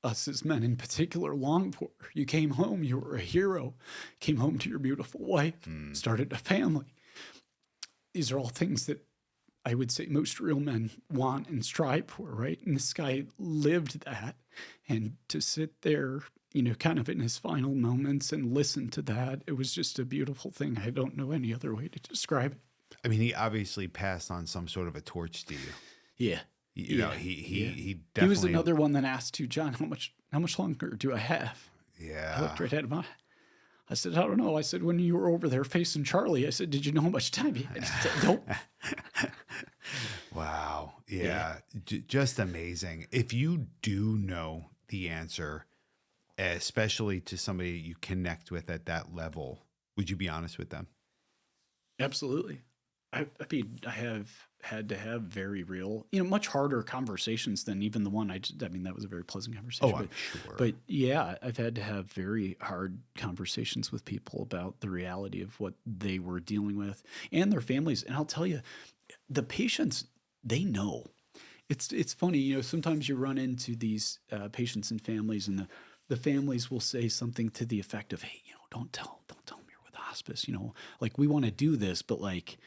us as men in particular long for. You came home, you were a hero, came home to your beautiful wife, started a family. These are all things that I would say most real men want and strive for, right? And this guy lived that. And to sit there, kind of in his final moments and listen to that, it was just a beautiful thing. I don't know any other way to describe it. I mean, he obviously passed on some sort of a torch to you. Yeah. He definitely. He was another one that asked you, John, how much longer do I have? Yeah. I looked right at him. I said, I don't know. I said, when you were over there facing Charlie, I said, did you know how much time you had? He said, nope. Wow. Yeah. Just amazing. If you do know the answer, especially to somebody you connect with at that level, would you be honest with them? Absolutely. I mean, I have had to have very real, much harder conversations than even the one that was a very pleasant conversation. Oh, I'm sure. But yeah, I've had to have very hard conversations with people about the reality of what they were dealing with and their families. And I'll tell you, the patients they know. It's funny, sometimes you run into these patients and families, and the families will say something to the effect of, "Hey, don't tell them you're with hospice. Like we want to do this, but like,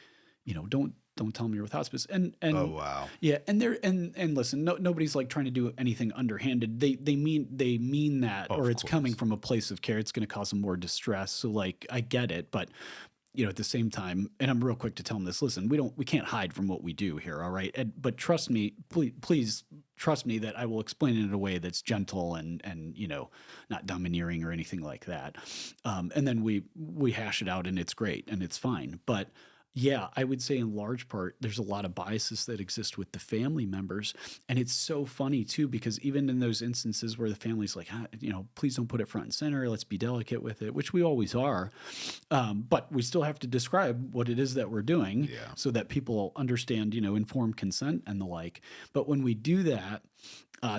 don't tell them you're with hospice." Oh, And wow. yeah, and listen, nobody's like trying to do anything underhanded. They mean that, or Of it's coming course. from a place of care. It's going to cause them more distress. So like, I get it, but at the same time, and I'm real quick to tell them this, listen, we can't hide from what we do here, all right? But trust me, please trust me that I will explain it in a way that's gentle and not domineering or anything like that. And then we hash it out, and it's great and it's fine. But yeah, I would say in large part, there's a lot of biases that exist with the family members. And it's so funny too, because even in those instances where the family's like, please don't put it front and center, let's be delicate with it, which we always are. But we still have to describe what it is that we're doing Yeah. so that people understand, informed consent and the like. But when we do that,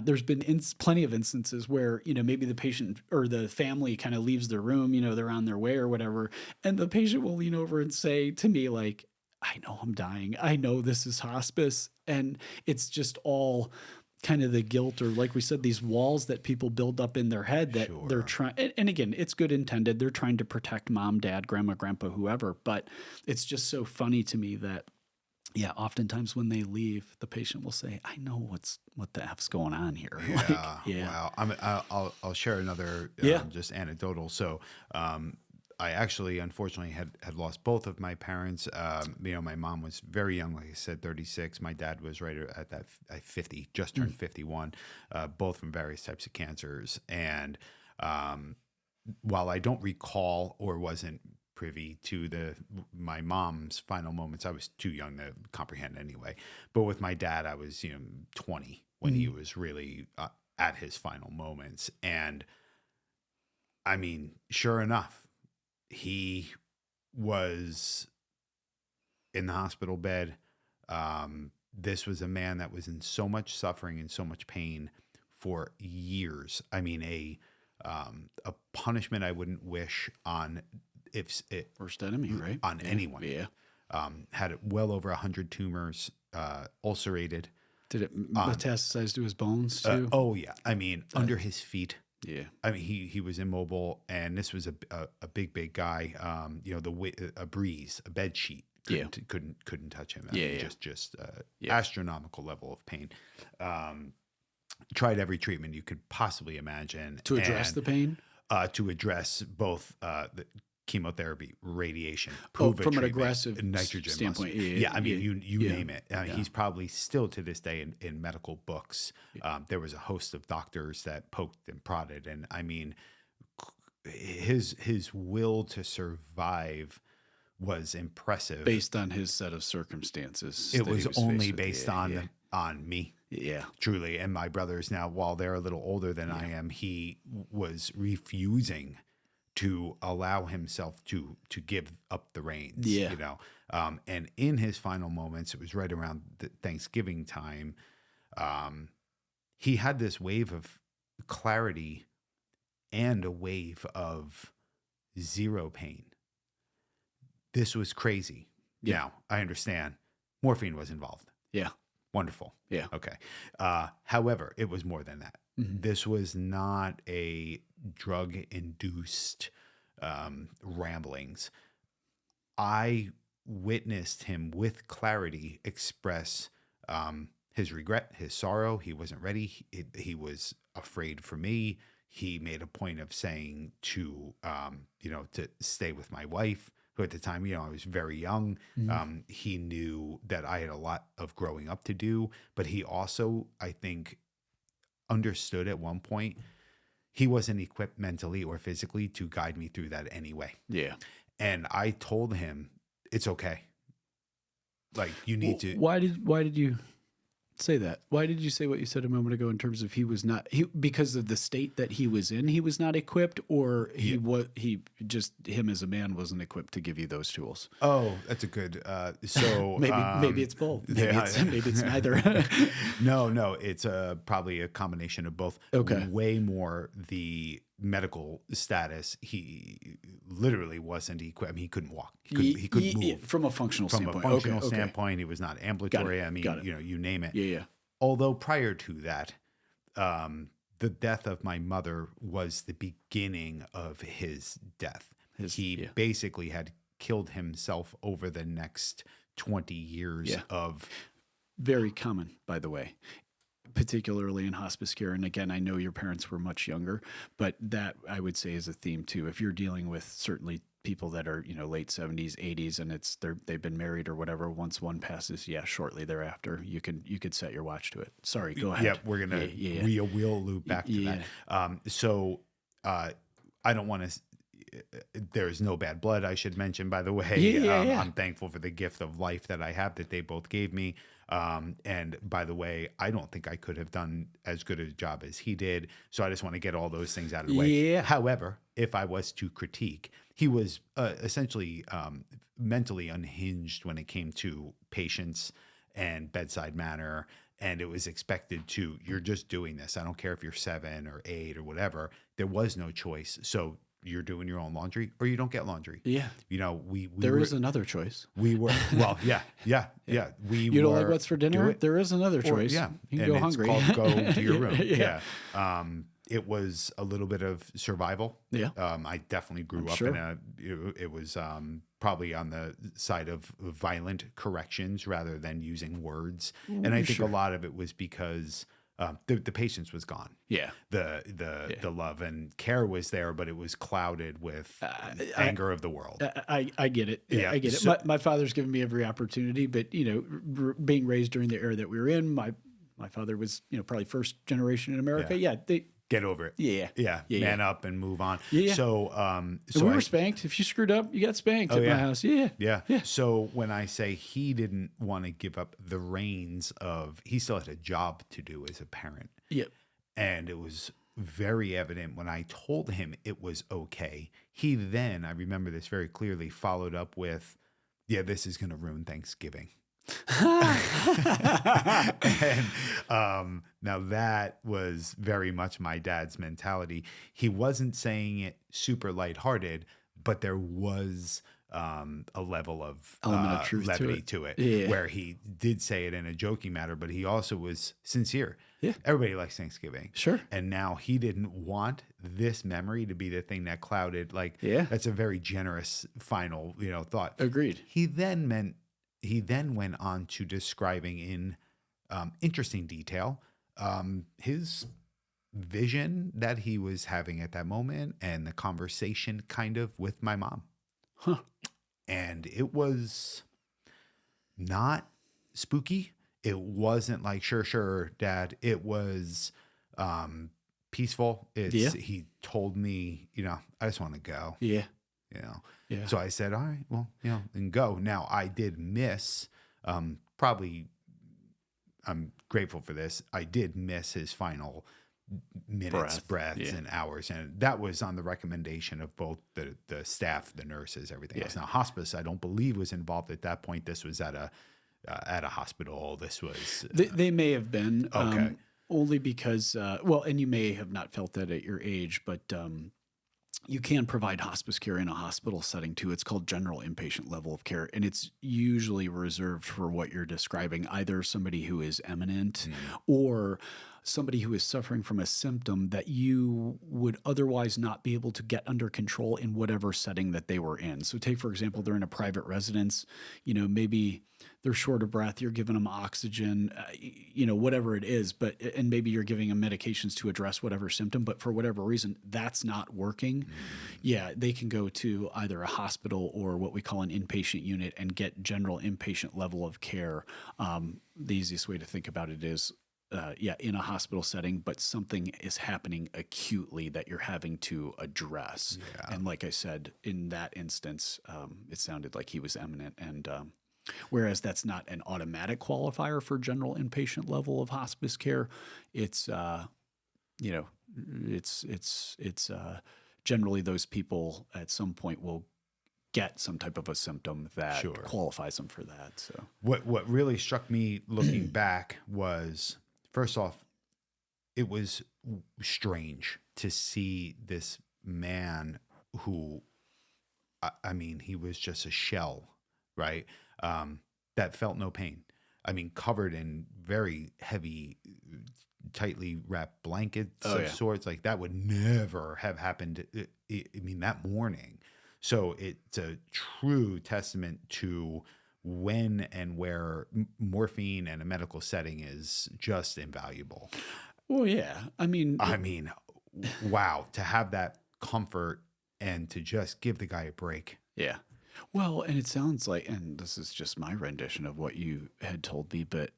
there's been plenty of instances where, maybe the patient or the family kind of leaves the room, they're on their way or whatever. And the patient will lean over and say to me, like, "I know I'm dying. I know this is hospice." And it's just all kind of the guilt, or like we said, these walls that people build up in their head that they're Sure. trying. And again, it's good intended. They're trying to protect mom, dad, grandma, grandpa, whoever. But it's just so funny to me that, yeah, oftentimes when they leave, the patient will say, "I know what the F's going on here." Like, Yeah. yeah. Wow. I'll share another Yeah. just anecdotal. So, I actually, unfortunately, had lost both of my parents. My mom was very young, like I said, 36. My dad was right at that 50, just turned 51, both from various types of cancers. And while I don't recall or wasn't privy to my mom's final moments, I was too young to comprehend anyway. But with my dad, I was 20 when he was really at his final moments. And I mean, sure enough, he was in the hospital bed. This was a man that was in so much suffering and so much pain for years. I mean, a punishment I wouldn't wish on Worst enemy, right? on Yeah. anyone. Yeah. Had well over 100 tumors, ulcerated. Did it metastasize to his bones too? Oh yeah, I mean, under his feet. Yeah. I mean, he was immobile, and this was a big guy. A breeze, a bed sheet. Couldn't touch him. I mean, just astronomical level of pain. Tried every treatment you could possibly imagine To address the pain? To address both the chemotherapy, radiation, From an treatment, aggressive nitrogen standpoint. muscle. Yeah. I mean, you Yeah. name it. He's probably still to this day in medical books. There was a host of doctors that poked and prodded, and I mean, his will to survive was impressive. Based on his set of circumstances. It that he was only faced with. based on me. Yeah. Truly. And my brothers now, while they're a little older than I am, he was refusing to allow himself to give up the reins. Yeah. And in his final moments, it was right around the Thanksgiving time. He had this wave of clarity and a wave of zero pain. This was crazy. Yeah. Now, I understand morphine was involved. Yeah. Wonderful. Yeah. Okay. However, it was more than that. Mhm. This was not a drug-induced ramblings. I witnessed him with clarity express his regret, his sorrow. He wasn't ready. He was afraid for me. He made a point of saying to stay with my wife, who at the time, I was very young. He knew that I had a lot of growing up to do, but he also, I think, understood at one point he wasn't equipped mentally or physically to guide me through that anyway. Yeah. And I told him, it's okay. Like, you need to. Why did you say that? Why did you say what you said a moment ago in terms of because of the state that he was in, he was not equipped, or him as a man wasn't equipped to give you those tools? Oh, that's a good. So maybe it's both. Maybe it's neither. No, it's probably a combination of both. Okay. Way more the medical status, he literally wasn't equipped. I mean, he couldn't walk. He couldn't move. From a functional From standpoint. a functional Okay. standpoint, he was not ambulatory. I mean, Got it. you name it. Yeah. Although prior to that, the death of my mother was the beginning of his death. He basically had killed himself over the next 20 years of... Very common, by the way, particularly in hospice care. And again, I know your parents were much younger, but that I would say is a theme too. If you're dealing with certainly people that are, late 70s, 80s, and they've been married or whatever, once one passes, shortly thereafter, you could set your watch to it. Sorry, go ahead. Yeah, we're gonna we'll loop back to that. So I don't want to. There's no bad blood, I should mention, by the way. I'm thankful for the gift of life that I have that they both gave me. And by the way, I don't think I could have done as good a job as he did. So I just want to get all those things out of the way. Yeah. However, if I was to critique, he was essentially mentally unhinged when it came to patients and bedside manner. And it was expected you're just doing this. I don't care if you're 7 or 8 or whatever. There was no choice. So you're doing your own laundry or you don't get laundry. Yeah. There is another choice. We were, well, yeah. You don't like what's for dinner? There is another choice. You can go hungry. It's called go to your room. It was a little bit of survival. Yeah. I definitely grew up in it was probably on the side of violent corrections rather than using words. And I think a lot of it was because the patience was gone. Yeah. The love and care was there, but it was clouded with anger of the world. I get it. Yeah, I get it. My father's given me every opportunity, but being raised during the era that we were in, my father was probably first generation in America. Yeah. Get over it. Yeah. Man up and move on. Yeah. So we were spanked. If you screwed up, you got spanked at my house. Yeah. So when I say he didn't want to give up the reins he still had a job to do as a parent. Yep. And it was very evident when I told him it was okay. He then, I remember this very clearly, followed up with, this is going to ruin Thanksgiving. And now that was very much my dad's mentality. He wasn't saying it super lighthearted, but there was a level of element of truth levity to it, where he did say it in a joking manner, but he also was sincere. Yeah. Everybody likes Thanksgiving. Sure. And now he didn't want this memory to be the thing that clouded. That's a very generous final, thought. Agreed. He then went on to describing in interesting detail his vision that he was having at that moment and the conversation kind of with my mom. Huh. And it was not spooky. It wasn't like, sure, Dad. It was peaceful. He told me, I just want to go. Yeah. So I said, all right, well, and go. Now I did miss, probably, I'm grateful for this. I did miss his final minutes, breaths, and hours. And that was on the recommendation of both the staff, the nurses, everything else. Now hospice, I don't believe was involved at that point. This was at a hospital. This was, they may have been, okay. Only because, and you may have not felt that at your age, but, you can provide hospice care in a hospital setting too. It's called general inpatient level of care, and it's usually reserved for what you're describing, either somebody who is eminent or somebody who is suffering from a symptom that you would otherwise not be able to get under control in whatever setting that they were in. So take, for example, they're in a private residence, maybe they're short of breath, you're giving them oxygen, whatever it is, and maybe you're giving them medications to address whatever symptom, but for whatever reason, that's not working. Yeah, they can go to either a hospital or what we call an inpatient unit and get general inpatient level of care. The easiest way to think about it is, in a hospital setting, but something is happening acutely that you're having to address. Yeah. And like I said, in that instance, it sounded like he was eminent. And whereas that's not an automatic qualifier for general inpatient level of hospice care, it's generally those people at some point will get some type of a symptom that qualifies them for that. So what really struck me looking back was, first off, it was strange to see this man who, I mean, he was just a shell, right? That felt no pain. I mean, covered in very heavy, tightly wrapped blankets of sorts. Like that would never have happened. I mean, that morning. So it's a true testament to when and where morphine in a medical setting is just invaluable. Well, yeah. I mean, Wow, to have that comfort and to just give the guy a break. yeah. Well, and it sounds like, and this is just my rendition of what you had told me, but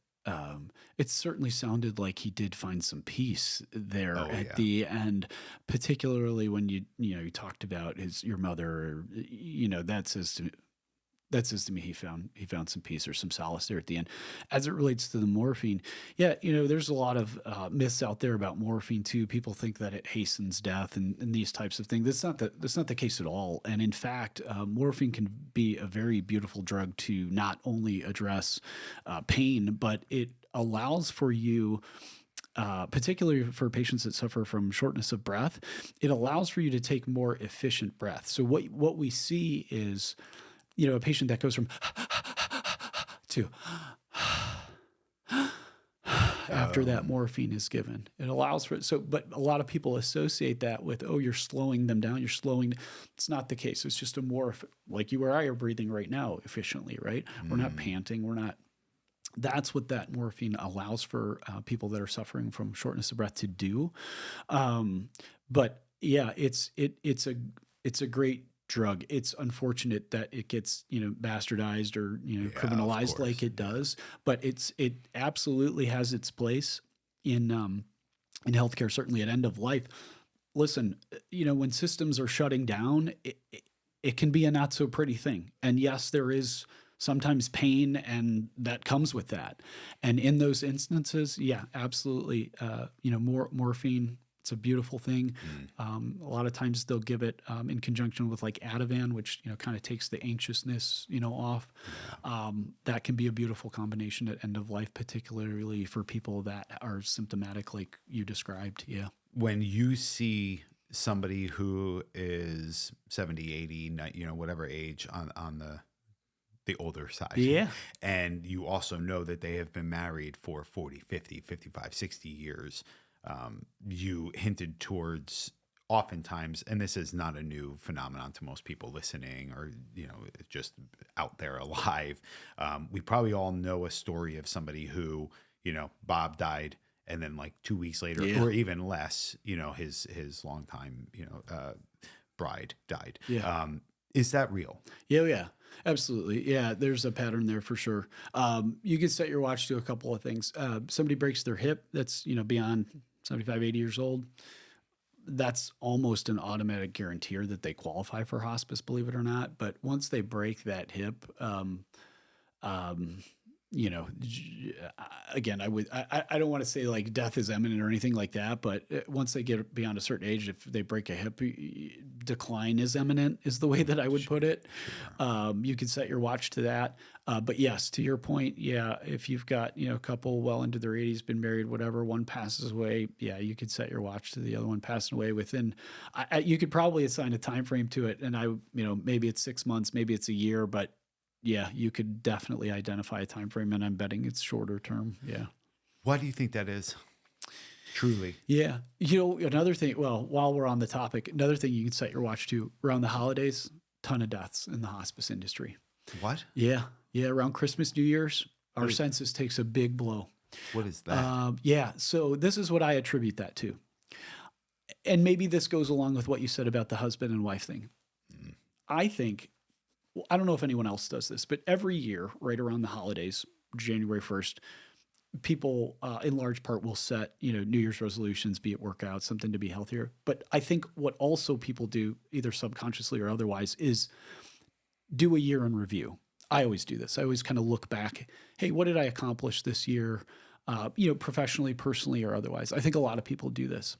it certainly sounded like he did find some peace there at the end, particularly when you talked about your mother. That says to me he found some peace or some solace there at the end. As it relates to the morphine, yeah, there's a lot of myths out there about morphine too. People think that it hastens death and these types of things. That's not the case at all. And in fact, morphine can be a very beautiful drug to not only address pain, but it allows for you. Particularly for patients that suffer from shortness of breath, it allows for you to take more efficient breath. So what we see is, a patient that goes from to after that morphine is given. It allows for it. So, but a lot of people associate that with, you're slowing them down. You're slowing. It's not the case. It's just a more, like you or I are breathing right now efficiently, right? We're not panting. We're not. That's what that morphine allows for people that are suffering from shortness of breath to do. But yeah, it's a great drug. It's unfortunate that it gets, bastardized or, criminalized like it does, but it absolutely has its place in healthcare, certainly at end of life. Listen, when systems are shutting down, it can be a not so pretty thing. And yes, there is sometimes pain and that comes with that. And in those instances, yeah, absolutely. Morphine, it's a beautiful thing. A lot of times they'll give it in conjunction with like Ativan, which kind of takes the anxiousness off. That can be a beautiful combination at end of life, particularly for people that are symptomatic, like you described. Yeah. When you see somebody who is 70, 80, whatever age on the older side. Yeah. And you also know that they have been married for 40, 50, 55, 60 years. You hinted towards oftentimes, and this is not a new phenomenon to most people listening or, just out there alive. We probably all know a story of somebody who, Bob died and then like 2 weeks later or even less, his longtime, bride died. Yeah. Is that real? Yeah, absolutely. Yeah, there's a pattern there for sure. You can set your watch to a couple of things. Somebody breaks their hip that's, beyond 75, 80 years old. That's almost an automatic guarantor that they qualify for hospice, believe it or not. But once they break that hip, again, I don't want to say like death is imminent or anything like that, but once they get beyond a certain age, if they break a hip, decline is imminent is the way that I would put it. You can set your watch to that. But yes, to your point, yeah, if you've got, a couple well into their 80s, been married, whatever, one passes away, yeah, you could set your watch to the other one passing away within, you could probably assign a time frame to it. And maybe it's 6 months, maybe it's a year, but yeah, you could definitely identify a time frame, and I'm betting it's shorter term. Yeah. Why do you think that is? Truly. Yeah. Another thing, well, while we're on the topic, another thing you can set your watch to around the holidays, ton of deaths in the hospice industry. What? Yeah. Yeah. Around Christmas, New Year's, our census takes a big blow. What is that? Yeah. So this is what I attribute that to. And maybe this goes along with what you said about the husband and wife thing. I think, I don't know if anyone else does this, but every year, right around the holidays, January 1st, people in large part will set, New Year's resolutions, be it workouts, something to be healthier. But I think what also people do, either subconsciously or otherwise, is do a year in review. I always do this. I always kind of look back. Hey, what did I accomplish this year? Professionally, personally, or otherwise. I think a lot of people do this.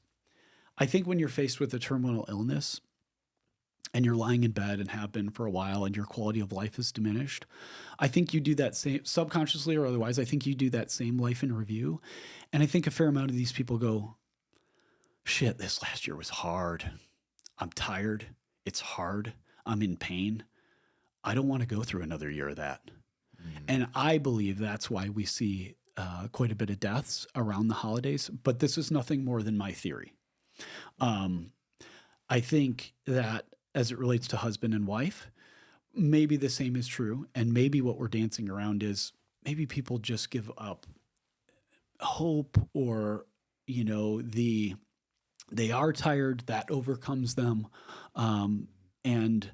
I think when you're faced with a terminal illness, and you're lying in bed and have been for a while and your quality of life is diminished, I think you do that same, subconsciously or otherwise, I think you do that same life in review. And I think a fair amount of these people go, shit, this last year was hard. I'm tired. It's hard. I'm in pain. I don't want to go through another year of that. And I believe that's why we see quite a bit of deaths around the holidays. But this is nothing more than my theory. I think that as it relates to husband and wife, maybe the same is true. And maybe what we're dancing around is maybe people just give up hope, or, they are tired, that overcomes them. And,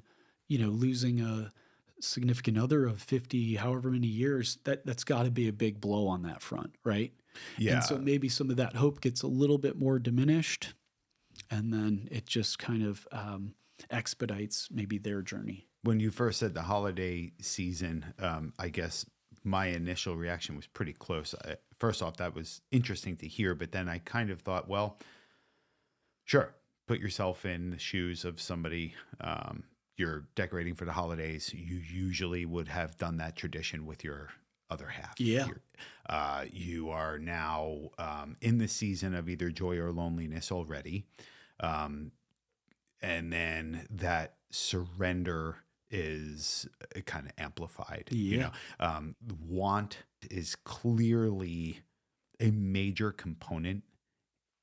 losing a significant other of 50, however many years, that's got to be a big blow on that front, right? Yeah. And so maybe some of that hope gets a little bit more diminished, and then it just kind of expedites maybe their journey. When you first said the holiday season, I guess my initial reaction was pretty close. First off, that was interesting to hear, but then I kind of thought, well, sure, put yourself in the shoes of somebody. You're decorating for the holidays. You usually would have done that tradition with your other half. Yeah. You are now in the season of either joy or loneliness already. And then that surrender is kind of amplified. Yeah. Want is clearly a major component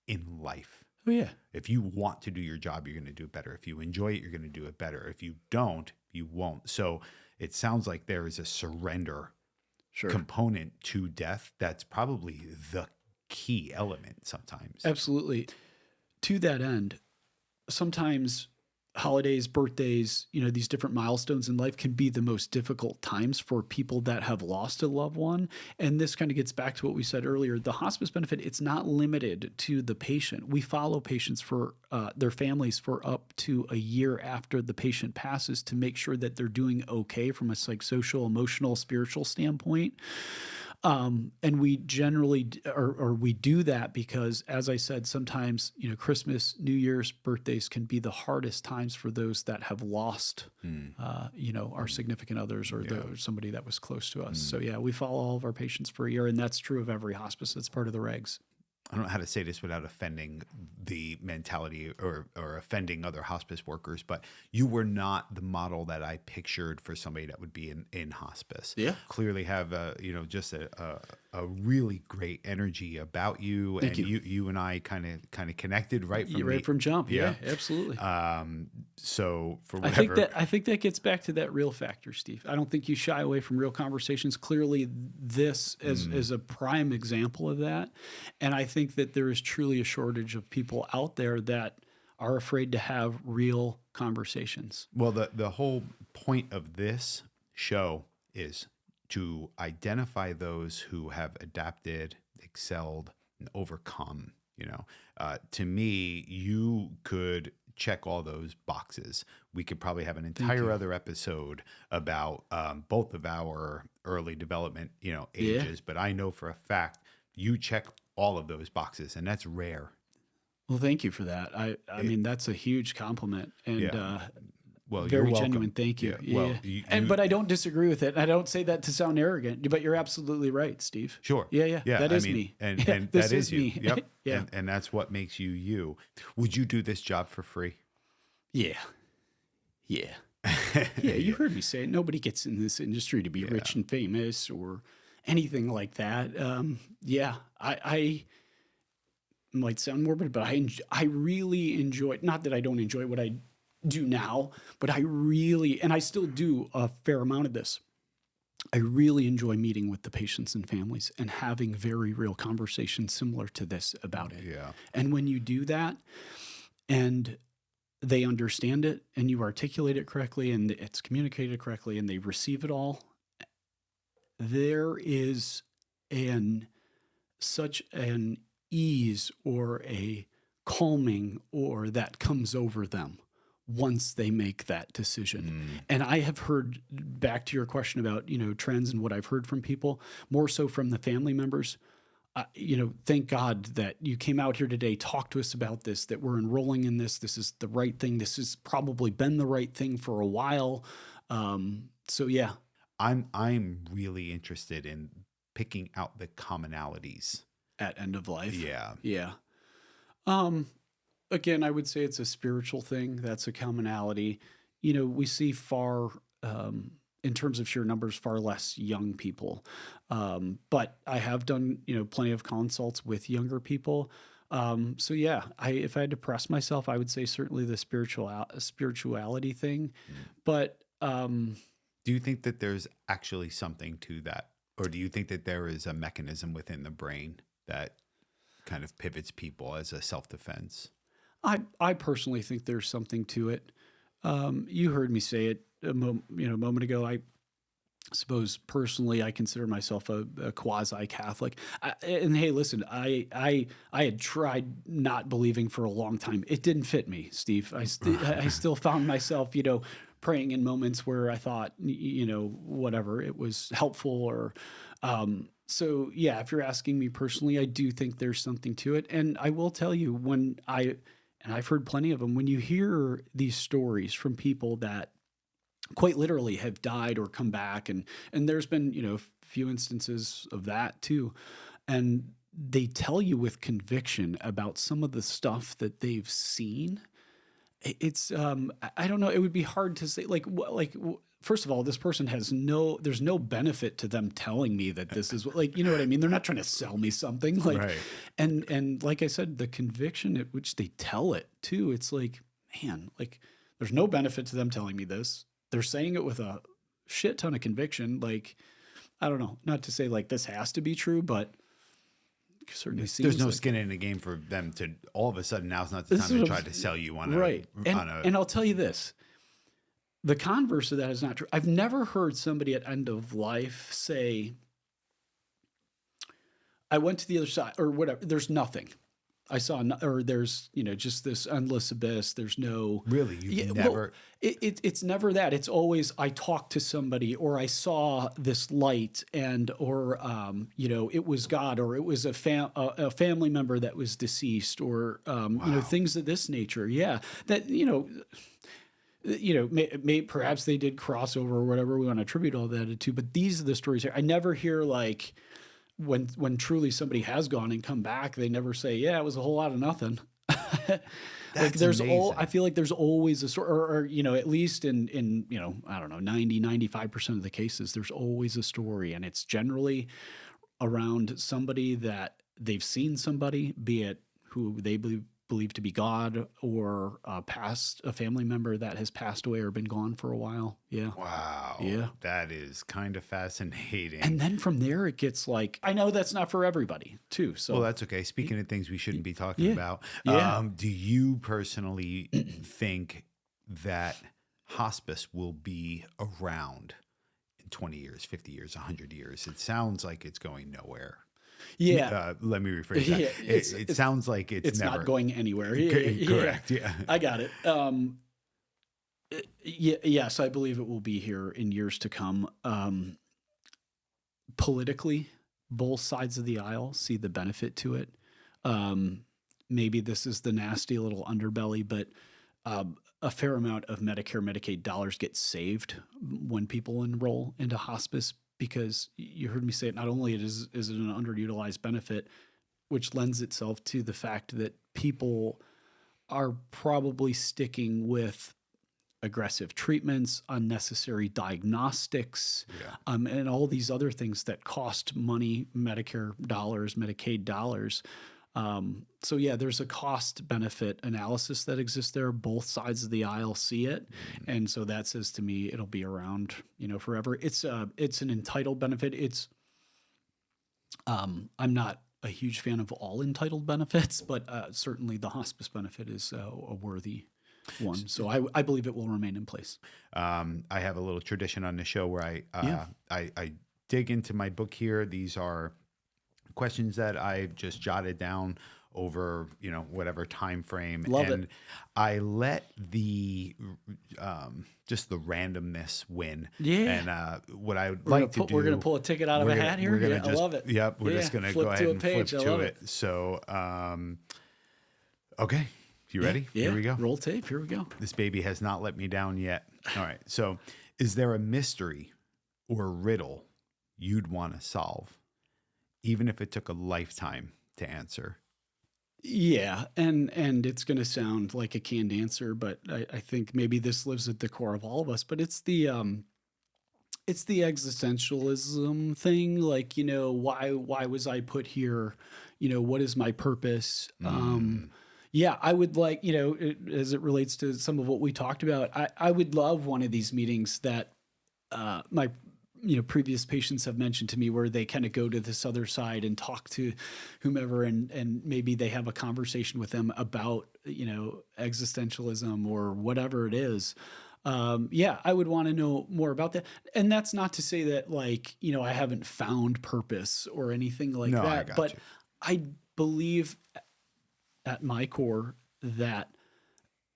in life. Oh, yeah. If you want to do your job, you're going to do it better. If you enjoy it, you're going to do it better. If you don't, you won't. So it sounds like there is a surrender component to death. That's probably the key element sometimes. Absolutely. To that end, sometimes holidays, birthdays, these different milestones in life can be the most difficult times for people that have lost a loved one. And this kind of gets back to what we said earlier. The hospice benefit, it's not limited to the patient. We follow patients for their families for up to a year after the patient passes to make sure that they're doing okay from a psychosocial, emotional, spiritual standpoint. And we generally, or we do that because, as I said, sometimes, Christmas, New Year's, birthdays can be the hardest times for those that have lost, our significant others or somebody that was close to us. So yeah, we follow all of our patients for a year, and that's true of every hospice. It's part of the regs. I don't know how to say this without offending the mentality or offending other hospice workers, but you were not the model that I pictured for somebody that would be in hospice. Yeah. Clearly have just a really great energy about you. Thank and you. You and I kind of connected right from jump. Yeah, absolutely. So for whatever, I think that gets back to that real factor, Steve. I don't think you shy away from real conversations. Clearly, this is a prime example of that. And I think that there is truly a shortage of people out there that are afraid to have real conversations. Well, the whole point of this show is to identify those who have adapted, excelled, and overcome. To me, you could check all those boxes. We could probably have an entire other episode about both of our early development, ages. But I know for a fact you check all of those boxes, and that's rare. Well, thank you for that. I mean, that's a huge compliment, and well, very you're genuine. Thank you. Yeah. Well, but I don't disagree with it. I don't say that to sound arrogant, but you're absolutely right, Steve. Sure. Yeah. That is me. And this that is you. me. Yep. Yeah. And that's what makes you you. Would you do this job for free? Yeah. Yeah. You heard me say it. Nobody gets in this industry to be rich and famous or anything like that. I might sound morbid, but I really enjoy, not that I don't enjoy what I do now, but and I still do a fair amount of this. I really enjoy meeting with the patients and families and having very real conversations similar to this about it. Yeah. And when you do that and they understand it and you articulate it correctly and it's communicated correctly and they receive it all, there is such an ease or a calming or that comes over them once they make that decision. And I have heard, back to your question about, trends and what I've heard from people, more so from the family members, thank God that you came out here today, talk to us about this, that we're enrolling in this. This is the right thing. This has probably been the right thing for a while. So yeah. I'm really interested in picking out the commonalities At end of life. Yeah. Yeah. again, I would say it's a spiritual thing. That's a commonality. We see in terms of sheer numbers, far less young people. But I have done, plenty of consults with younger people. So yeah, if I had to press myself, I would say certainly the spirituality thing. But Do you think that there's actually something to that? Or do you think that there is a mechanism within the brain that kind of pivots people as a self-defense? I personally think there's something to it. You heard me say it a moment ago. I suppose personally, I consider myself a quasi-Catholic. And hey, listen, I had tried not believing for a long time. It didn't fit me, Steve. I still found myself, praying in moments where I thought, whatever, it was helpful or. So yeah, if you're asking me personally, I do think there's something to it. And I will tell you and I've heard plenty of them, when you hear these stories from people that quite literally have died or come back, and there's been, a few instances of that too. And they tell you with conviction about some of the stuff that they've seen. It's I don't know, it would be hard to say first of all, this person there's no benefit to them telling me that this is you know what I mean? They're not trying to sell me something Right. and like I said, the conviction at which they tell it too, it's man, there's no benefit to them telling me this. They're saying it with a shit ton of conviction. I don't know, not to say this has to be true, but it certainly seems There's no skin in the game for them to all of a sudden, now's not the time to try to sell you on right. And I'll tell you this. The converse of that is not true. I've never heard somebody at end of life say, I went to the other side or whatever. There's nothing. I saw, or there's, just this endless abyss. There's no. Really? You've never. Well, it's never that. It's always, I talked to somebody or I saw this light or, it was God or it was a family member that was deceased or, Wow. things of this nature. Yeah. That, perhaps they did crossover or whatever we want to attribute all that to, but these are the stories here. I never hear when truly somebody has gone and come back, they never say, yeah, it was a whole lot of nothing. That's amazing. I feel like there's always a story or, at least in, I don't know, 95% of the cases, there's always a story, and it's generally around somebody that they've seen somebody, be it who they believe to be God or a family member that has passed away or been gone for a while. Yeah. Wow. Yeah. That is kind of fascinating. And then from there, it gets I know that's not for everybody too. So Well, that's okay. Speaking of things we shouldn't be talking about, Yeah. Do you personally think that hospice will be around in 20 years, 50 years, 100 years? It sounds like it's going nowhere. Yeah. Let me rephrase that. Yeah, it sounds like it's never not going anywhere. correct. Yeah. I got it. Yes, I believe it will be here in years to come. Politically, both sides of the aisle see the benefit to it. Maybe this is the nasty little underbelly, but a fair amount of Medicare, Medicaid dollars get saved when people enroll into hospice, because you heard me say it, not only is it an underutilized benefit, which lends itself to the fact that people are probably sticking with aggressive treatments, unnecessary diagnostics, and all these other things that cost money, Medicare dollars, Medicaid dollars. So yeah, there's a cost benefit analysis that exists there. Both sides of the aisle see it. And so that says to me, it'll be around, forever. It's an entitled benefit. I'm not a huge fan of all entitled benefits, but certainly the hospice benefit is a worthy one. So I believe it will remain in place. I have a little tradition on the show where I dig into my book here. These are questions that I just jotted down over, whatever time frame. Love and it. I let the just the randomness win. Yeah. And what I would like to do, we're going to pull a ticket out of a hat here. Yeah, I love it. Yep. We're just going to go ahead and flip to it. it. So, okay. You ready? Yeah. Here we go. Roll tape. Here we go. This baby has not let me down yet. All right. So, is there a mystery or riddle you'd want to solve, even if it took a lifetime to answer? Yeah, and it's going to sound like a canned answer, but I think maybe this lives at the core of all of us. But it's the existentialism thing. Like, why was I put here? What is my purpose? Mm, Yeah, I would like, as it relates to some of what we talked about, I would love one of these meetings that my previous patients have mentioned to me, where they kind of go to this other side and talk to whomever, and maybe they have a conversation with them about existentialism or whatever it is. Yeah, I would want to know more about that. And that's not to say that, like, I haven't found purpose or anything like no, I that, got but you. I believe at my core that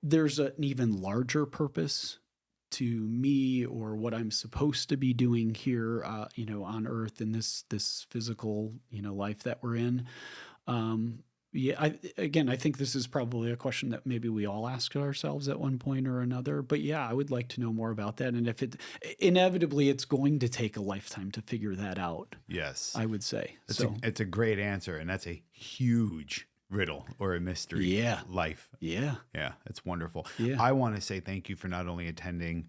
there's an even larger purpose to me, or what I'm supposed to be doing here, on Earth, in this physical, life that we're in. Yeah, I think this is probably a question that maybe we all ask ourselves at one point or another. But yeah, I would like to know more about that. And if it inevitably, it's going to take a lifetime to figure that out, Yes. I would say. It's So it's a great answer, and that's a huge riddle or a mystery. yeah, Life. yeah, Yeah, it's wonderful. yeah, I want to say thank you for not only attending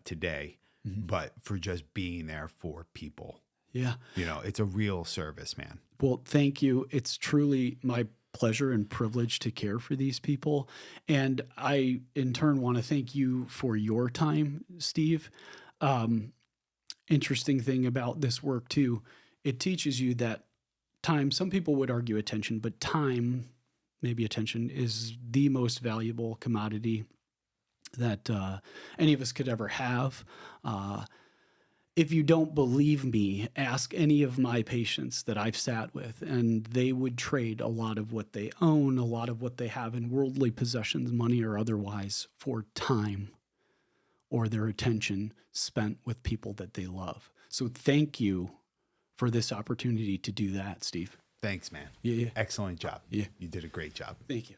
today, mhm, but for just being there for people. yeah. It's a real service, man. Well, thank you. It's truly my pleasure and privilege to care for these people. And I, in turn, want to thank you for your time, Steve. Um, Interesting thing about this work, too, it teaches you that time, some people would argue attention, but time, maybe attention, is the most valuable commodity that any of us could ever have. Uh, if you don't believe me, ask any of my patients that I've sat with, and they would trade a lot of what they own, a lot of what they have in worldly possessions, money or otherwise, for time or their attention spent with people that they love. So thank you for this opportunity to do that, Steve. Thanks, man. Yeah, yeah, Excellent job. yeah. You did a great job. Thank you.